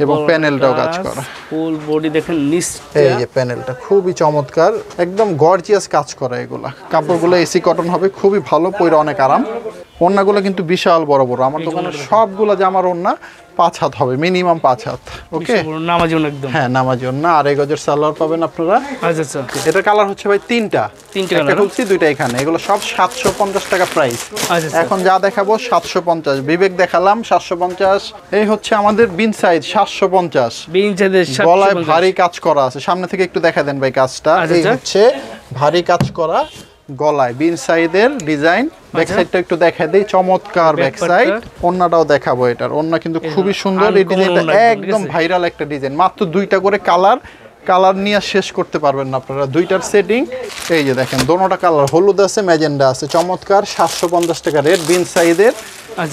S1: এবং প্যানেলটাও কাজ করা,
S2: ফুল বডি দেখেন নিচ,
S1: এই যে প্যানেলটা খুবই চমৎকার, একদম গর্জিয়াস কাজ করা। এগুলা কাপড়গুলো এসি কটন হবে, খুবই ভালো, পরে অনেক আরাম। ওন্নাগুলো কিন্তু বিশাল বড় বড়, আমার দোকানের সবগুলো জামার ওন্না 5 হাত হবে, মিনিমাম 5 হাত, ওকে।
S2: নামাজি ওন্না একদম,
S1: হ্যাঁ নামাজি ওন্না। 2.5 গজের সালোয়ার পাবেন আপনারা।
S2: আচ্ছা আচ্ছা,
S1: এটার কালার হচ্ছে ভাই 3টা, একটা
S2: কালার,
S1: খুলছি 2টা এখানে। এগুলো সব 750 টাকা প্রাইস।
S2: আচ্ছা,
S1: এখন যা দেখাবো 750, বিবেক দেখালাম 750। এই হচ্ছে আমাদের বিন সাইজ 750,
S2: বিন সাইজের
S1: গলায় ভারী কাজ করা আছে। সামনে থেকে একটু দেখা দেন ভাই কাজটা, এই হচ্ছে ভারী কাজ করা গলায়, বিন সাইডের ডিজাইন। ব্যাক সাইডটা একটু দেখাই দেই, চমৎকার ব্যাক সাইড। ওন্নাটাও দেখাবো, এটার ওন্না কিন্তু খুবই সুন্দর। এই ডিজাইনটা একদম ভাইরাল একটা ডিজাইন, মাত্র 2টা করে কালার, কালার নিয়ে শেষ করতে পারবেন না আপনারা। 2টার সেটিং, এই যে দেখেন দোনোটা কালার, হলুদ আছে ম্যাজেন্ডা আছে, চমৎকার। 750 টাকা রেট, বিন সাইজের।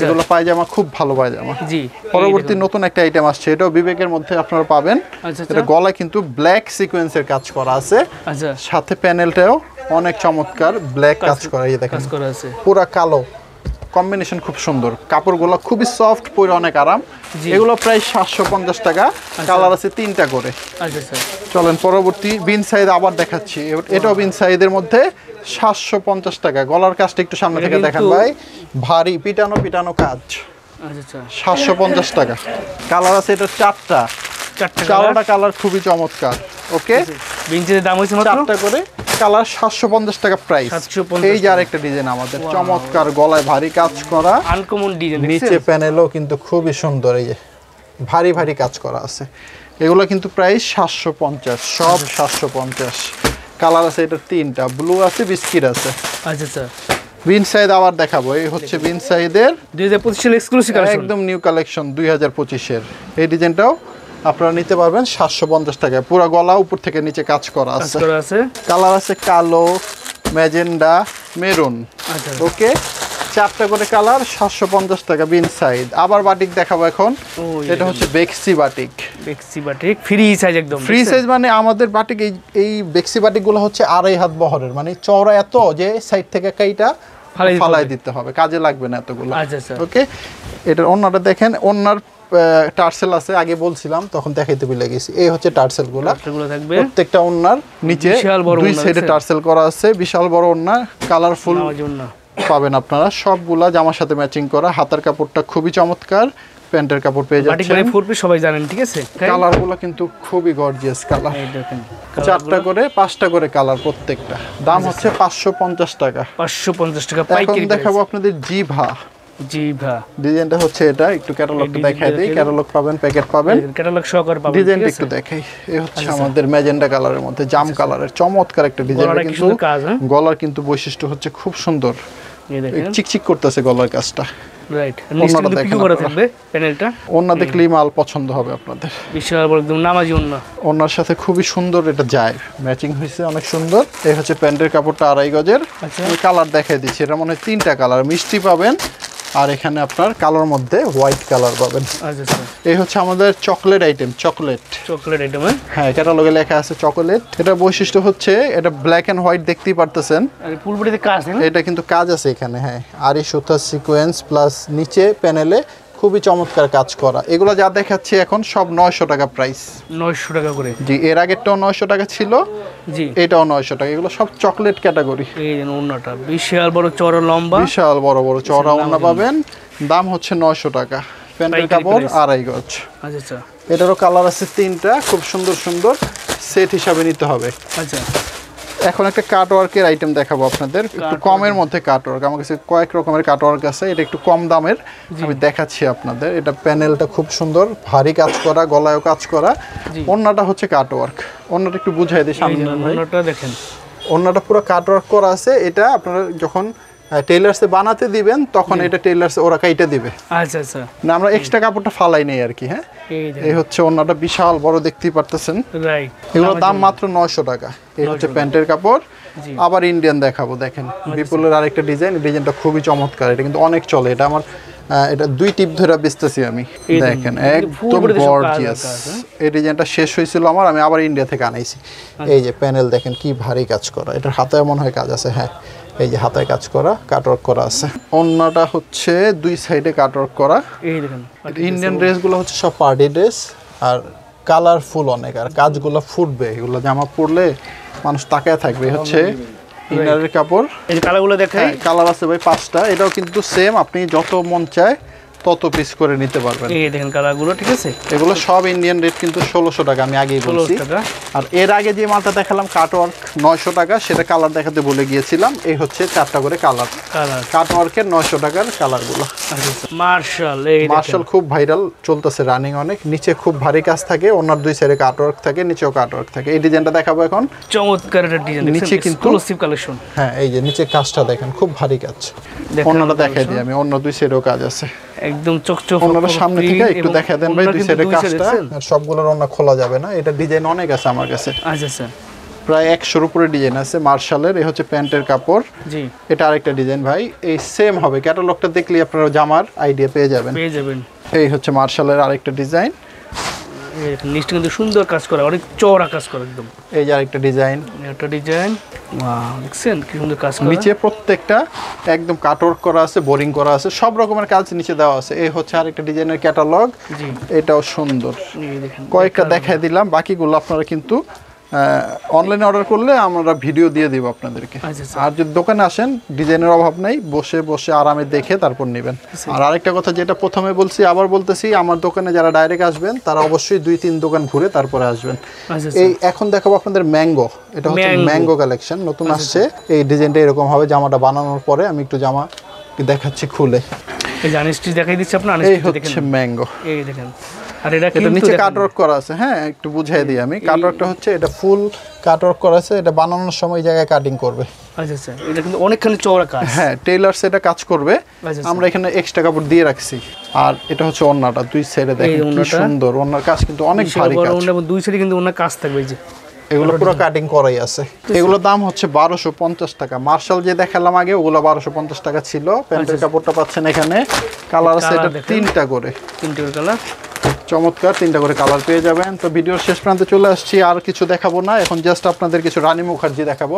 S1: এগুলো পায়জামা, খুব ভালো পায়জামা।
S2: জি,
S1: পরবর্তী নতুন একটা আইটেম আসছে, এটাও বিবেকের মধ্যে আপনারা পাবেন। এটা গলায় কিন্তু ব্ল্যাক সিকোয়েন্সের কাজ করা আছে,
S2: আচ্ছা,
S1: সাথে প্যানেলটাও অনেক চমৎকার, ব্ল্যাক কাজ করা, এই দেখেন পুরা কালো কম্বিনেশন, খুব সুন্দর। কাপড়গুলো খুবই সফট, পরে অনেক আরাম। এগুলো প্রায় 750 টাকা, কালার আছে 3টা করে। চলেন পরবর্তী বিন সাইজ আবার দেখাচ্ছি, এটাও বিন সাইজের মধ্যে 750 টাকা। গলার কাজটা একটু সামনে থেকে দেখেন ভাই, ভারী পিটানো পিটানো কাজ, 750 টাকা। কালার আছে এটা 4টা, 4টা কালার খুবই চমৎকার, ওকে।
S2: বিন সাইজের দাম হইছে মাত্র
S1: 4টা করে কালার 750 টাকা প্রাইস।
S2: 750
S1: এই যে আরেকটা ডিজাইন আমাদের চমৎকার, গলায় ভারী কাজ করা,
S2: আনকমন ডিজাইন,
S1: নিচে প্যানেলও কিন্তু খুবই সুন্দর, এই যে ভারী ভারী কাজ করা আছে। এগুলো কিন্তু প্রাইস 750, সব 750। কালার আছে এটা 3টা, ব্লু আছে, বিস্কিট আছে।
S2: আচ্ছা আচ্ছা,
S1: বিন সাইদ আবার দেখাবো। এই হচ্ছে বিন সাইদের
S2: 2025 এর এক্সক্লুসিভ কালেকশন,
S1: একদম নিউ কালেকশন 2025 এর। এই ডিজাইনটাও আপনারা নিতে পারবেন 750 টাকায়। পুরো গলা উপর থেকে নিচে কাজ করা আছে। কালার আছে কালো, ম্যাজেন্ডা, মেরুন।
S2: আচ্ছা
S1: ওকে, 4টা করে কালার, 750 টাকা বিন সাইদ। আবার বাটিক দেখাবো এখন। এটা হচ্ছে বেক্সি বাটিক।
S2: বেক্সি বাটিক ফ্রি সাইজ, একদম
S1: ফ্রি সাইজ। মানে আমাদের বাটিক এই বেক্সি বাটিকগুলো হচ্ছে 2.5 হাত বহরের, মানে চওড়া এত যে সাইড থেকে কাইটা ফালাই দিতে হবে, কাজে লাগবে না এতগুলো।
S2: আচ্ছা আচ্ছা,
S1: ওকে, এটার ওন্নাটা দেখেন, ওন্নার টার্সেল আছে, আগে বলছিলাম তখন দেখাইতে ভুলে গেছি। এই হচ্ছে টার্সেল গুলো থাকবে প্রত্যেকটা ওন্নার নিচে, দুই সাইডে টার্সেল করা আছে, বিশাল বড় ওন্না, কালারফুল পাবেন আপনারা। সবগুলা জামার সাথে ম্যাচিং করা। হাতার কাপড়টা খুবই চমৎকার, প্যান্টের কাপড় পেয়ে যাচ্ছেন।
S2: বাটিক ফুরপি সবাই জানেন, ঠিক আছে।
S1: কালারগুলো কিন্তু খুবই গর্জিয়াস কালার। এই দেখেন 4টা করে 5টা করে কালার প্রত্যেকটা। দাম হচ্ছে 550 টাকা।
S2: 550 টাকা পাইকারি।
S1: এখন দেখাবো আপনাদের জিভা।
S2: জিভা
S1: ডিজাইনটা হচ্ছে এটা, একটু ক্যাটালগটা দেখাই দেই। ক্যাটালগ পাবেন, প্যাকেট পাবেন,
S2: ক্যাটালগ সহকারে পাবেন।
S1: ডিজাইনটা একটু দেখাই। এই হচ্ছে আমাদের ম্যাজেন্ডা কালারের মধ্যে জাম কালারের চমৎকার একটা ডিজাইন। কিন্তু গলার কিন্তু বৈশিষ্ট্য হচ্ছে খুব সুন্দর,
S2: এই দেখেন
S1: চিকচিক করতেছে গলার কাজটা।
S2: রাইট, নিচে পিকো করা থাকবে প্যানেলটা।
S1: ওন্না দেখলেই মাল পছন্দ হবে আপনাদের।
S2: বিশাল বড় একদম নামাজি ওন্না।
S1: ওন্নার সাথে খুবই সুন্দর এটা যায়, ম্যাচিং হয়েছে অনেক সুন্দর। এই হচ্ছে প্যান্টের কাপড়টা 2.5 গজের। আমি কালার দেখাই দিচ্ছি। এটা মনে হয় 3টা কালার, মিষ্টি পাবেন, আর এখানে আপনার কালোর মধ্যে হোয়াইট কালার পাবেন।
S2: আচ্ছা আচ্ছা,
S1: এই হচ্ছে আমাদের চকলেট আইটেম। চকলেট
S2: আইটেম,
S1: হ্যাঁ, ক্যাটালগে লেখা আছে চকলেট। এটা বৈশিষ্ট্য হচ্ছে এটা ব্ল্যাক এন্ড হোয়াইট, দেখতেই পারতেছেন।
S2: আর ফুল বডিতে কাজ আছে,
S1: এটা কিন্তু কাজ আছে এখানে। হ্যাঁ, আরি সুতা সিকোয়েন্স প্লাস নিচে প্যানেলে খুবই চমৎকার কাজ করা। এগুলো যা দেখাচ্ছি এখন সব 900 টাকা প্রাইস।
S2: 900 টাকা করে।
S1: জি, এর আগেরটাও 900 টাকা ছিল,
S2: জি
S1: এটাও 900 টাকা। এগুলো সব চকলেট ক্যাটাগরি।
S2: এই যে ওন্নাটা বিশাল বড় চওড়া লম্বা,
S1: বিশাল বড় বড় চওড়া ওন্না পাবেন। দাম হচ্ছে 900 টাকা। প্যান্টের কাপড় 2.5 গজ।
S2: আচ্ছা আচ্ছা,
S1: এটারও কালার আছে 3টা, খুব সুন্দর সুন্দর, সেট হিসাবে নিতে হবে।
S2: আচ্ছা,
S1: এখন একটা কাট ওয়ার্কের আইটেম দেখাবো আপনাদের, একটু কমের মধ্যে কাট ওয়ার্ক। আমার কাছে কয়েক রকমের কাট ওয়ার্ক আছে, এটা একটু কম দামের, আমি দেখাচ্ছি আপনাদের। এটা প্যানেলটা খুব সুন্দর, ভারী কাজ করা, গলায়ও কাজ করা। ওন্নাটা হচ্ছে কাট ওয়ার্ক। ওন্নাটা একটু বুঝাই দিই সামনে।
S2: ওন্নাটা দেখেন,
S1: ওন্নাটা পুরো কাট ওয়ার্ক করা আছে। এটা আপনারা যখন টেইলার্সে বানাতে দিবেন তখন এটা টেইলার্সে ওরা কাইটা দিবে।
S2: আচ্ছা আচ্ছা,
S1: না আমরা এক্সট্রা কাপড়টা ফালাই নেই আর কি। হ্যাঁ, এই হচ্ছে ওন্নাটা বিশাল বড়, দেখতেই পারতেছেন।
S2: রাইট,
S1: এগুলোর দাম মাত্র 900 টাকা। এই হচ্ছে প্যান্টের কাপড়। আবার ইন্ডিয়ান দেখাবো, দেখেন বিপুলের আরেকটা ডিজাইন। ডিজাইনটা খুবই চমৎকার, এটা কিন্তু অনেক চলে। এটা আমার এটা 2 টিপ ধরে বেচতেছি আমি। দেখেন একদম গর্জিয়াস। এই ডিজাইনটা শেষ হয়েছিল আমার, আমি আবার ইন্ডিয়া থেকে আনাইছি। এই যে প্যানেল দেখেন কি ভারী কাজ করা। এটার হাতায় মনে হয় কাজ আছে। হ্যাঁ, এই যে হাতায় কাজ করা, কাটওয়ার্ক করা আছে। ওন্নাটা হচ্ছে 2 সাইডে কাটওয়ার্ক করা।
S2: এই দেখেন
S1: ইন্ডিয়ান ড্রেসগুলো হচ্ছে সব পার্টি ড্রেস, আর কালারফুল অনেক, আর কাজগুলো ফুটবে। এগুলো জামা পরলে মানুষ তাকায় থাকবে। হচ্ছে ইনারের কাপড়।
S2: এই কালারগুলো দেখাই,
S1: কালার আছে ভাই 5টা। এটাও কিন্তু সেম, আপনি যত মন চায় তত পিস করে নিতে পারবেন।
S2: এই দেখেন কালারগুলো, ঠিক আছে।
S1: এগুলো সব ইন্ডিয়ান রেট কিন্তু 1600 টাকা, আমি আগেই বলছি। আর এর আগে যে মালটা দেখালাম কাটওয়ার্ক 900 টাকা, সেটা কালার দেখাতে বলে গিয়েছিলাম। এই হচ্ছে 4টা করে কালার। কাটওয়ার্কের 900 টাকার কালারগুলো। মার্শাল খুব ভাইরাল চলতেছে, রানিং অনেক। নিচে খুব ভারী কাজ থাকে, ওনার 2 সাইডে কাটওয়ার্ক থাকে, নিচেও কাটওয়ার্ক থাকে। এই ডিজাইনটা দেখাবো এখন।
S2: চমৎকার একটা ডিজাইন,
S1: নিচে কিন্তু এক্সক্লুসিভ কালেকশন। হ্যাঁ, এই যে নিচে কাজটা দেখেন, খুব ভারী কাজ। ওনাটা দেখাই দিই আমি, অন্য 2 সাইডেও কাজ আছে।
S2: একদম চকচক।
S1: ওনাটা সামনে থেকে একটু দেখায় দেন ভাই, 2 সাইডে কাজটা। আর সবগুলোর ওনা খোলা যাবে না, এটা ডিজাইন অনেক আছে আমার কাছে।
S2: আচ্ছা স্যার,
S1: প্রায় 100-এর উপরে ডিজাইন আছে মার্শালের। এই হচ্ছে প্যান্টের কাপড়। জি, এটা আরেকটা ডিজাইন ভাই, এই সেম হবে। ক্যাটালগটা দেখলেই আপনারা জামার আইডিয়া পেয়ে যাবেন। এই হচ্ছে মার্শালের আরেকটা ডিজাইন।
S2: নিচটা কিন্তু সুন্দর কাজ করা, অনেক চওড়া কাজ করা একদম।
S1: এই যে আরেকটা ডিজাইন,
S2: একটা ডিজাইন। ওয়াও, দেখছেন কি সুন্দর কাজ করা।
S1: নিচে প্রত্যেকটা একদম কাটওয়ার্ক করা আছে, বোরিং করা আছে, সব রকমের কাজ নিচে দেওয়া আছে। এই হচ্ছে আরেকটা ডিজাইনের ক্যাটালগ। জি, এটাও সুন্দর। এই দেখেন, কয়েকটা দেখাই দিলাম, বাকিগুলো আপনারা কিন্তু অনলাইনে অর্ডার করলে আমরা ভিডিও দিয়ে দিব আপনাদেরকে। আর যদি দোকানে আসেন ডিজাইনের অভাব নেই, বসে বসে আরামে দেখে তারপর নেবেন। আর আরেকটা কথা যেটা প্রথমে বলছি আবার বলতেছি, আমার দোকানে যারা ডাইরেক্ট আসবেন তারা অবশ্যই 2-3 দোকান ঘুরে তারপরে আসবেন। এই এখন দেখাবো আপনাদের ম্যাঙ্গো, এটা হচ্ছে ম্যাঙ্গো কালেকশন নতুন আসছে। এই ডিজাইনটা এরকম হবে, জামাটা বানানোর পরে আমি একটু জামা দেখাচ্ছি খুলে।
S2: এই যে আনস্টিচ দেখাই দিচ্ছি আপনার,
S1: এই হচ্ছে ম্যাঙ্গো,
S2: এই দেখেন। আর এটা
S1: নিচে কাটওয়ার্ক করা আছে। হ্যাঁ একটু বুঝাই দিই আমি, কাটওয়ার্কটা হচ্ছে এটা ফুল কাটওয়ার্ক করা আছে, এটা বানানোর সময় জায়গায় কাটিং করবে।
S2: আচ্ছা আচ্ছা, এটা কিন্তু অনেকখানি চওড়া কাজ।
S1: হ্যাঁ টেইলার্স এটা কাজ করবে, আমরা এখানে এক্সট্রা কাপড় দিয়ে রাখছি। আর এটা হচ্ছে ওন্নাটা, দুই সাইডে দেখেন কি সুন্দর, ওন্নার কাজ কিন্তু অনেক ভারী কাজ,
S2: দুই সাইডে কিন্তু ওন্নার কাজ থাকবে। এই যে
S1: এগুলো পুরো কাটিং করাই আছে। এগুলোর দাম হচ্ছে 1250 টাকা। মার্শাল যে দেখালাম আগে ওগুলো 1250 টাকা ছিল। প্যান্টের কাপড়টা পাচ্ছেন এখানে, কালার আছে এটা 3টা করে,
S2: 3টা কালার,
S1: চমৎকার 3টা করে কালার পেয়ে যাবেন। তো ভিডিওর শেষ প্রান্তে চলে আসছি, আর কিছু দেখাবো না এখন, জাস্ট আপনাদের কিছু রানী মুখার্জি দেখাবো।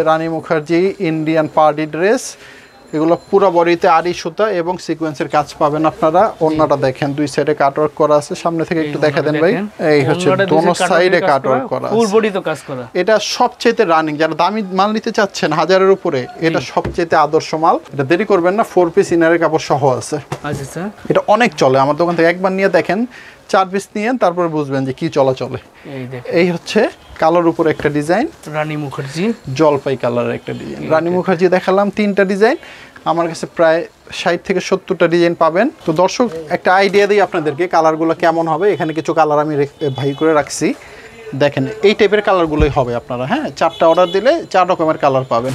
S1: রানী মুখার্জি ইন্ডিয়ান পার্টি ড্রেস, এগুলো পুরো বডিতে আড়ি সুতা এবং সিকোয়েন্সের কাজ পাবেন আপনারা। ওন্নাটা দেখেন দুই সাইডে কাটওয়ার্ক করা আছে, সামনে থেকে একটু দেখা দেন ভাই। এই হচ্ছে দোনো সাইডে কাটওয়ার্ক করা আছে,
S2: ফুল বডি তো কাজ করা।
S1: এটা সবচেয়ে রানিং, যারা দামি মাল নিতে চাচ্ছেন 1000-এর উপরে, এটা সবচেয়ে আদর্শ মাল। এটা দেরি করবেন না, 4 পিস ইনারের কাপড় সহ আছে।
S2: আচ্ছা আচ্ছা,
S1: এটা অনেক চলে আমার দোকান থেকে, একবার নিয়ে দেখেন, 4 পিস নিয়েন, তারপরে বুঝবেন যে কি চলে। এই হচ্ছে কালোর উপর একটা ডিজাইন,
S2: রানী মুখার্জি
S1: জলপাই কালারের একটা ডিজাইন। রানী মুখার্জি দেখালাম 3টা ডিজাইন, আমার কাছে প্রায় 60 থেকে 70টা ডিজাইন পাবেন। তো দর্শক একটা আইডিয়া দিই আপনাদেরকে কালারগুলো কেমন হবে। এখানে কিছু কালার আমি ভাই করে রাখছি, দেখেন এই টাইপের কালারগুলোই হবে আপনারা। হ্যাঁ 4টা অর্ডার দিলে 4 রকমের কালার পাবেন।